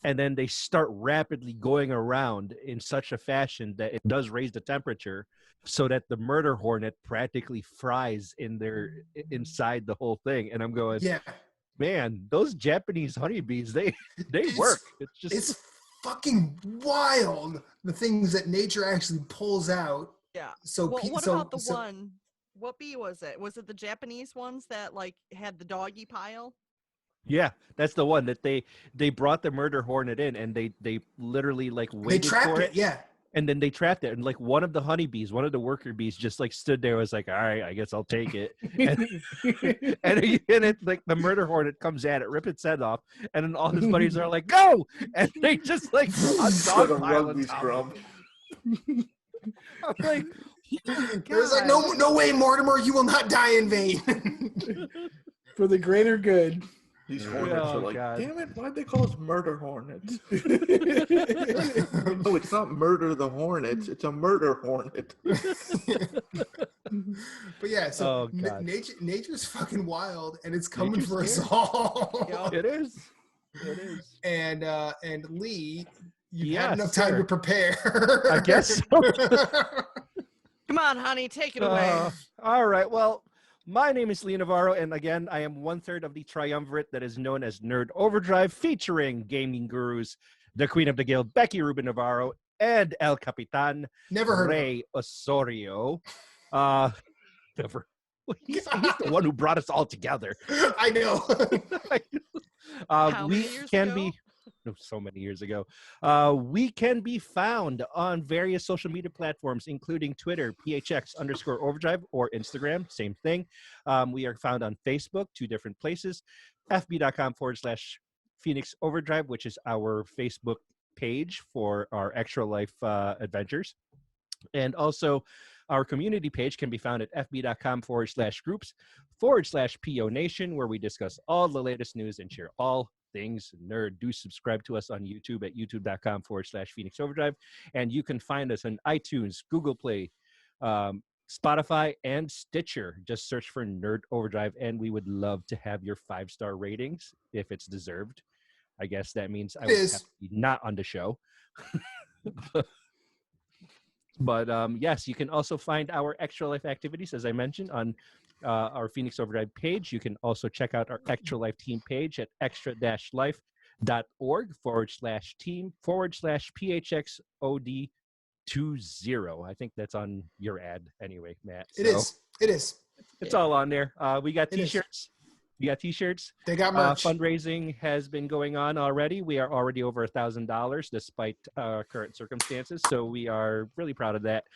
and then they start rapidly going around in such a fashion that it does raise the temperature, so that the murder hornet practically fries inside the whole thing. And I'm going, Yeah, man, those Japanese honeybees, they work. it's fucking wild the things that nature actually pulls out. Yeah. So Well, what so, about the so, one? What bee was it? Was it the Japanese ones that like had the doggy pile? Yeah, that's the one that they brought the murder hornet in, and they literally like They waited trapped for it. Yeah. and then they trapped it, and like one of the honeybees, one of the worker bees, just like stood there, was like, all right, I guess I'll take it. And it like the murder hornet comes at it, rip its head off, and then all his buddies are like, go, and they just like Like a dog pile rugby on top. scrum. I'm like, There's like, no way, Mortimer, you will not die in vain. For the greater good. These hornets Oh, are like, God. damn it, why'd they call us murder hornets? No, it's not murder the hornets, it's a murder hornet. But yeah, so Oh, God. nature's fucking wild, and it's coming Nature's for us scary. all. Yeah. it is. It is. And Lee, you Yes, had enough time sir. to prepare. I guess so. Come on, honey, take it away. All right. Well, my name is Lee Navarro, and again, I am 1/3 of the triumvirate that is known as Nerd Overdrive, featuring gaming gurus, the Queen of the Guild, Becky Rubin Navarro, and El Capitan, Never heard of him. Ray Osorio. Never. He's the one who brought us all together. I know. How We many years can ago? be. So many years ago. We can be found on various social media platforms, including Twitter, PHX_Overdrive, or Instagram, same thing. We are found on Facebook, 2 different places, fb.com/Phoenix Overdrive, which is our Facebook page for our extra life adventures. And also our community page can be found at fb.com/groups/PO Nation, where we discuss all the latest news and share all things nerd. Do subscribe to us on YouTube at youtube.com/Phoenix Overdrive. And you can find us on iTunes, Google Play, Spotify, and Stitcher. Just search for Nerd Overdrive, and we would love to have your 5-star ratings if it's deserved. I guess that means I would have to be not on the show. But yes, you can also find our extra life activities, as I mentioned, on our Phoenix Overdrive page. You can also check out our extra life team page at extra-life.org/team/PHXOD20. I think that's on your ad anyway, Matt. It is. It's all on there. We got It is. t-shirts. We got t-shirts. They got merch. Fundraising has been going on already. We are already over $1,000 despite current circumstances. So we are really proud of that.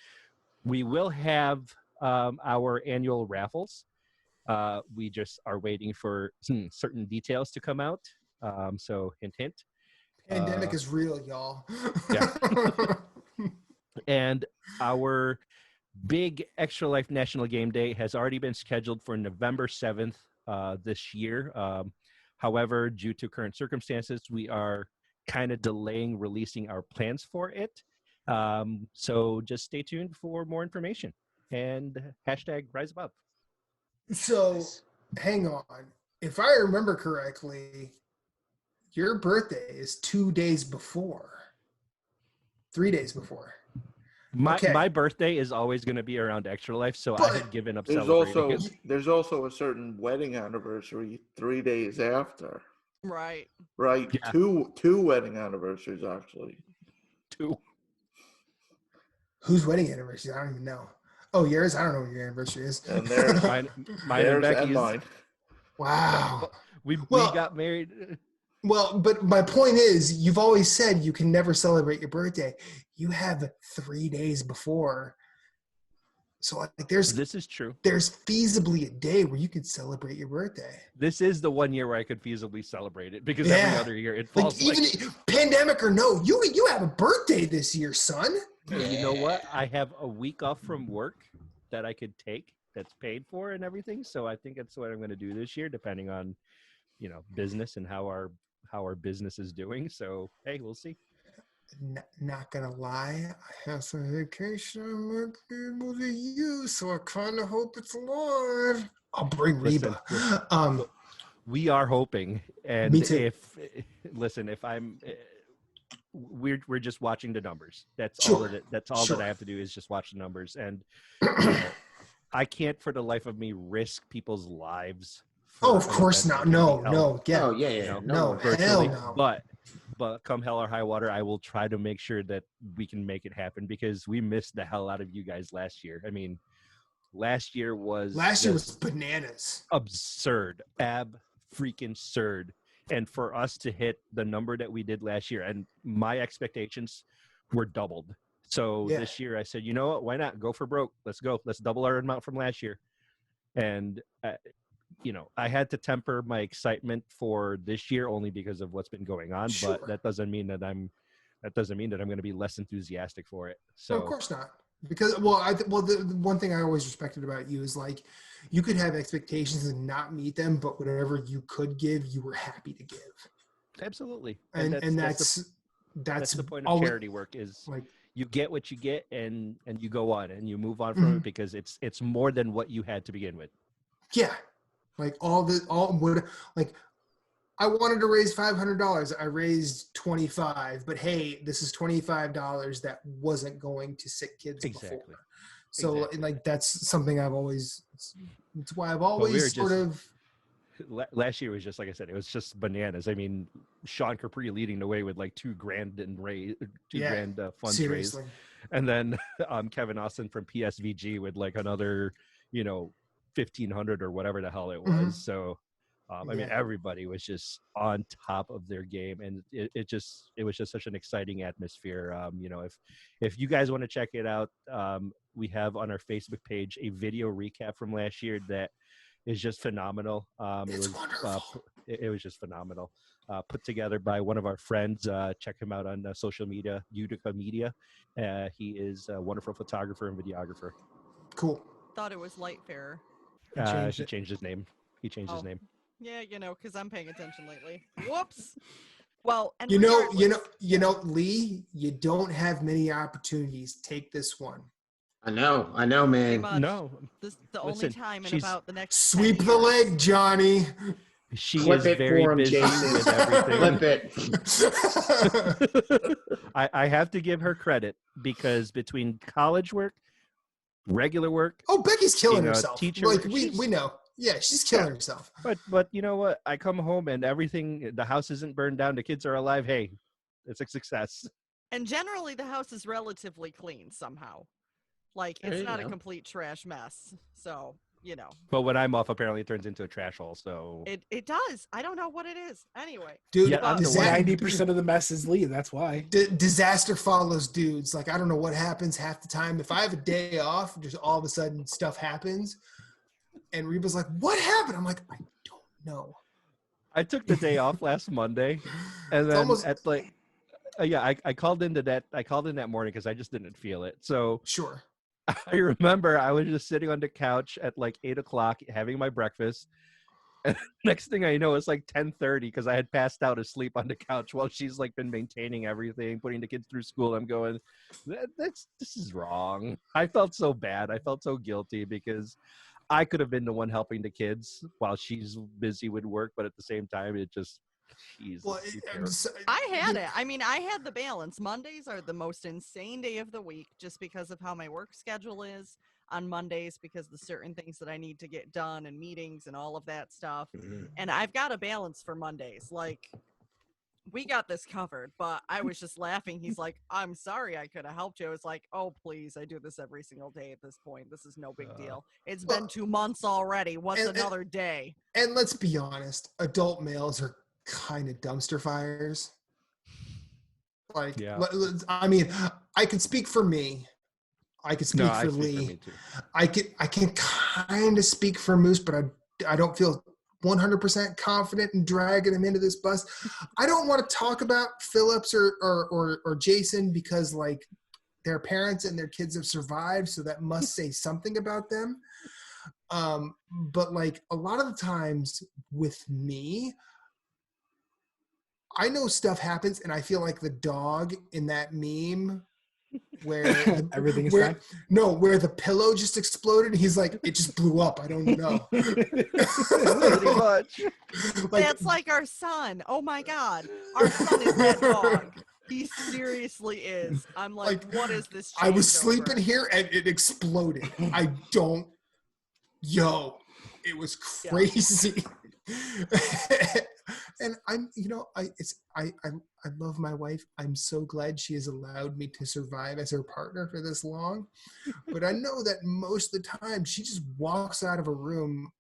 We will have our annual raffles. We just are waiting for some certain details to come out. So hint, hint. Pandemic is real, y'all. Yeah. And our big Extra Life National Game Day has already been scheduled for November 7th this year. However, due to current circumstances, we are kind of delaying releasing our plans for it. So just stay tuned for more information. And #Rise Above. So, hang on. If I remember correctly, your birthday is 2 days before. 3 days before. My birthday is always going to be around Extra Life, so I had given up celebrating. There's also a certain wedding anniversary 3 days after. Right. Right? Yeah. Two wedding anniversaries, actually. 2. Whose wedding anniversary? I don't even know. Oh, yours? I don't know what your anniversary is. And there's Mine and theirs and Becky's. mine. Wow. We Well- got married. Well, but my point is, you've always said you can never celebrate your birthday. You have 3 days before. So like This is true. there's feasibly a day where you could celebrate your birthday. This is the one year where I could feasibly celebrate it because Yeah. every other year it falls Like even pandemic or no, you have a birthday this year, son. You know what? I have a week off from work that I could take that's paid for and everything. So I think that's what I'm going to do this year, depending on, business and how our business is doing. So, hey, we'll see. Not gonna lie, I have some vacation I'm not able to use, so I kind of hope it's alive. I'll bring Listen, Reba. We are hoping. And Me too. if I'm, we're just watching the numbers. That's Sure. all Sure. that I have to do is just watch the numbers. And I can't for the life of me risk people's lives. Oh, of course not. No. Yeah. Oh yeah. No, Virtually. hell no. But come hell or high water, I will try to make sure that we can make it happen because we missed the hell out of you guys last year. I mean, last year was bananas. absurd, freaking absurd. And for us to hit the number that we did last year, and my expectations were doubled. So Yeah. this year I said, you know what? Why not go for broke? Let's go. Let's double our amount from last year. And I had to temper my excitement for this year only because of what's been going on. Sure. But that doesn't mean that I'm going to be less enthusiastic for it. So No, of course not. Because the one thing I always respected about you is like you could have expectations and not meet them, but whatever you could give, you were happy to give. Absolutely. And that's the point of always- charity work is like you get what you get and you go on and you move on from it because it's more than what you had to begin with. yeah. Like I wanted to raise $500. I raised $25, but hey, this is $25 that wasn't going to sick kids Exactly. before. So Exactly. like that's something I've always. It's why I've always Last year was just like I said, it was just bananas. I mean, Sean Capri leading the way with like $2,000 in $2,000 funds seriously. raised, and then Kevin Austin from PSVG with like another, 1,500 or whatever the hell it was. Mhm. So, I mean, Yeah. everybody was just on top of their game, and it was just such an exciting atmosphere. If you guys want to check it out, we have on our Facebook page a video recap from last year that is just phenomenal. It's wonderful. It was just phenomenal. Put together by one of our friends. Check him out on social media, Utica Media. He is a wonderful photographer and videographer. Cool. Thought it was Lightfarer. He changed He it. changed his name. Yeah, because I'm paying attention lately. Whoops. Well, and You know, regardless- Lee, you don't have many opportunities. Take this one. I know, Pretty man. much. No, This is the Listen, only time in she's- about the next Sweep 10 the years. leg, Johnny. she Flip is it very for him, busy Jason. with everything. Flip it. I have to give her credit because between college work, regular work, Oh, Becky's killing herself. teacher, Like we she's- know. Yeah, she's killing herself. but you know what? I come home and everything, the house isn't burned down, the kids are alive. Hey, it's a success. And generally, the house is relatively clean somehow. Like, There it's you not a go. complete trash mess. So, But when I'm off, apparently it turns into a trash hole. So it does. I don't know what it is. Anyway. Dude, Yeah, I'm the disa- one. 90% of the mess is Lee. That's why. disaster follows dudes. Like, I don't know what happens half the time. If I have a day off, just all of a sudden stuff happens. And Reba's like, what happened? I'm like, I don't know. I took the day off last Monday, and then almost- at like, I called into that. I called in that morning because I just didn't feel it. So Sure. I remember I was just sitting on the couch at like 8:00 having my breakfast. And next thing I know, it's like 10:30 because I had passed out asleep on the couch while she's like been maintaining everything, putting the kids through school. I'm going, this is wrong. I felt so bad. I felt so guilty because I could have been the one helping the kids while she's busy with work, but at the same time, it just, Jesus. Well, who cares? I had it. I mean, I had the balance. Mondays are the most insane day of the week just because of how my work schedule is on Mondays, because the certain things that I need to get done and meetings and all of that stuff. Mhm. And I've got a balance for Mondays. Like, we got this covered, but I was just laughing. He's like, I'm sorry I could have helped you. I was like, oh, please. I do this every single day at this point. This is no big deal. It's been 2 months already. What's another day? And let's be honest, adult males are kind of dumpster fires. Like, I mean, I can speak for me. I can speak for Lee. For me too. I can kind of speak for Moose, but I don't feel 100% confident in dragging him into this bus. I don't want to talk about Phillips or Jason because like their parents and their kids have survived, so that must say something about them. But like a lot of the times with me, I know stuff happens, and I feel like the dog in that meme where everything is fine. Where the pillow just exploded. He's like, it just blew up. I don't know. Pretty much. That's like our son. Oh my God, our son is that dog. He seriously is. I'm like, what is this? I was sleeping here and it exploded. It was crazy. Yeah. And I love my wife. I'm so glad she has allowed me to survive as her partner for this long. But I know that most of the time she just walks out of a room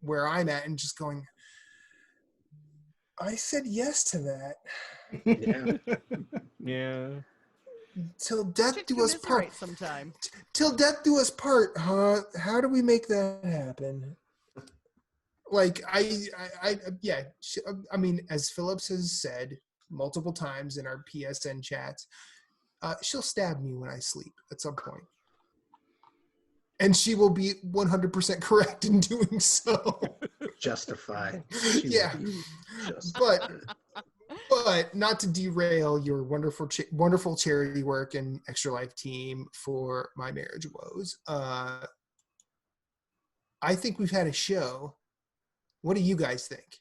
where I'm at and just going, I said yes to that. Yeah. Yeah. Till death do us part. Sometime. Till death do us part, huh? How do we make that happen? Like, I mean, as Phillips has said multiple times in our PSN chats, she'll stab me when I sleep at some point. And she will be 100% correct in doing so. Justified. Yeah. But not to derail your wonderful charity work and Extra Life team for my marriage woes. I think we've had a show. What do you guys think?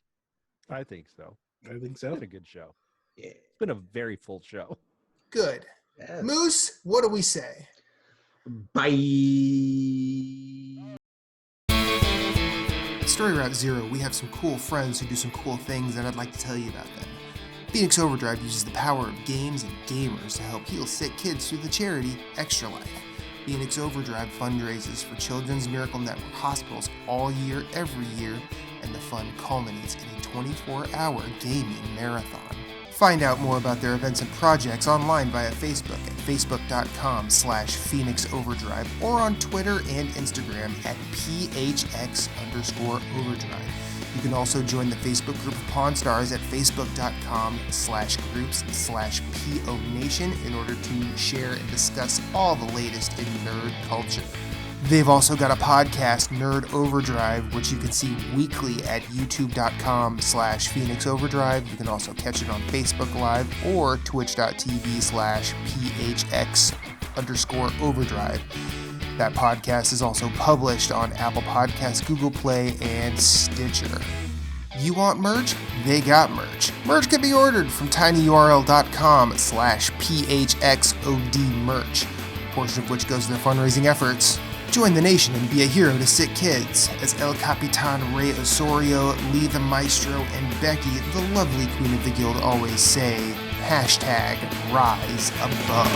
I think so. I think It's so. been a good show. Yeah. It's been a very full show. Good. Yeah. Moose, what do we say? Bye. At Story Route Zero, we have some cool friends who do some cool things, and I'd like to tell you about them. Phoenix Overdrive uses the power of games and gamers to help heal sick kids through the charity Extra Life. Phoenix Overdrive fundraises for Children's Miracle Network hospitals all year, every year, and the fund culminates in a 24-hour gaming marathon. Find out more about their events and projects online via Facebook at facebook.com/Phoenix Overdrive or on Twitter and Instagram at PHX_Overdrive. You can also join the Facebook group of Pawn Stars at facebook.com/groups/PO Nation in order to share and discuss all the latest in nerd culture. They've also got a podcast, Nerd Overdrive, which you can see weekly at youtube.com/Phoenix Overdrive. You can also catch it on Facebook Live or twitch.tv/PHX_Overdrive. That podcast is also published on Apple Podcasts, Google Play, and Stitcher. You want merch? They got merch. Merch can be ordered from tinyurl.com/PHXOD merch, a portion of which goes to their fundraising efforts. Join the nation and be a hero to sick kids, as El Capitan Ray Osorio, Lee the Maestro, and Becky, the lovely queen of the guild, always say, #Rise Above.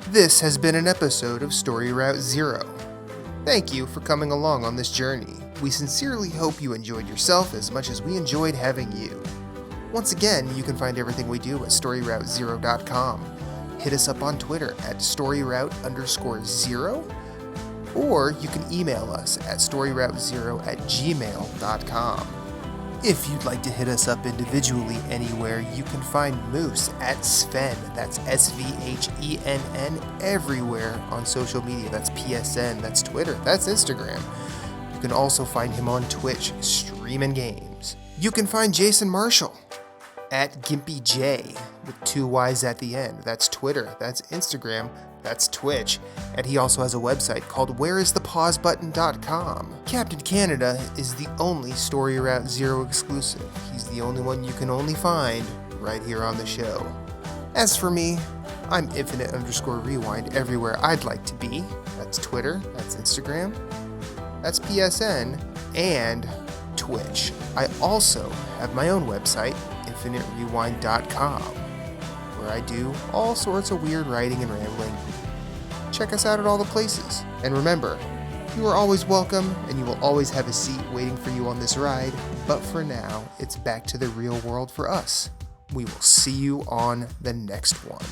This has been an episode of Story Route Zero. Thank you for coming along on this journey. We sincerely hope you enjoyed yourself as much as we enjoyed having you. Once again, you can find everything we do at StoryRoute0.com. Hit us up on Twitter at StoryRoute_0, or you can email us at StoryRoute0@gmail.com. If you'd like to hit us up individually anywhere, you can find Moose at Sven, that's SVHENN, everywhere on social media. That's PSN, that's Twitter, that's Instagram. You can also find him on Twitch, streaming games. You can find Jason Marshall at GimpyJ, with 2 Y's at the end. That's Twitter, that's Instagram, That's Twitch, and he also has a website called whereisthepausebutton.com. Captain Canada is the only Story Route Zero exclusive. He's the only one you can only find right here on the show. As for me, I'm infinite_rewind everywhere I'd like to be. That's Twitter, that's Instagram, that's PSN, and Twitch. I also have my own website, infiniterewind.com, where I do all sorts of weird writing and rambling. Check us out at all the places. And remember, you are always welcome, and you will always have a seat waiting for you on this ride. But for now, it's back to the real world for us. We will see you on the next one.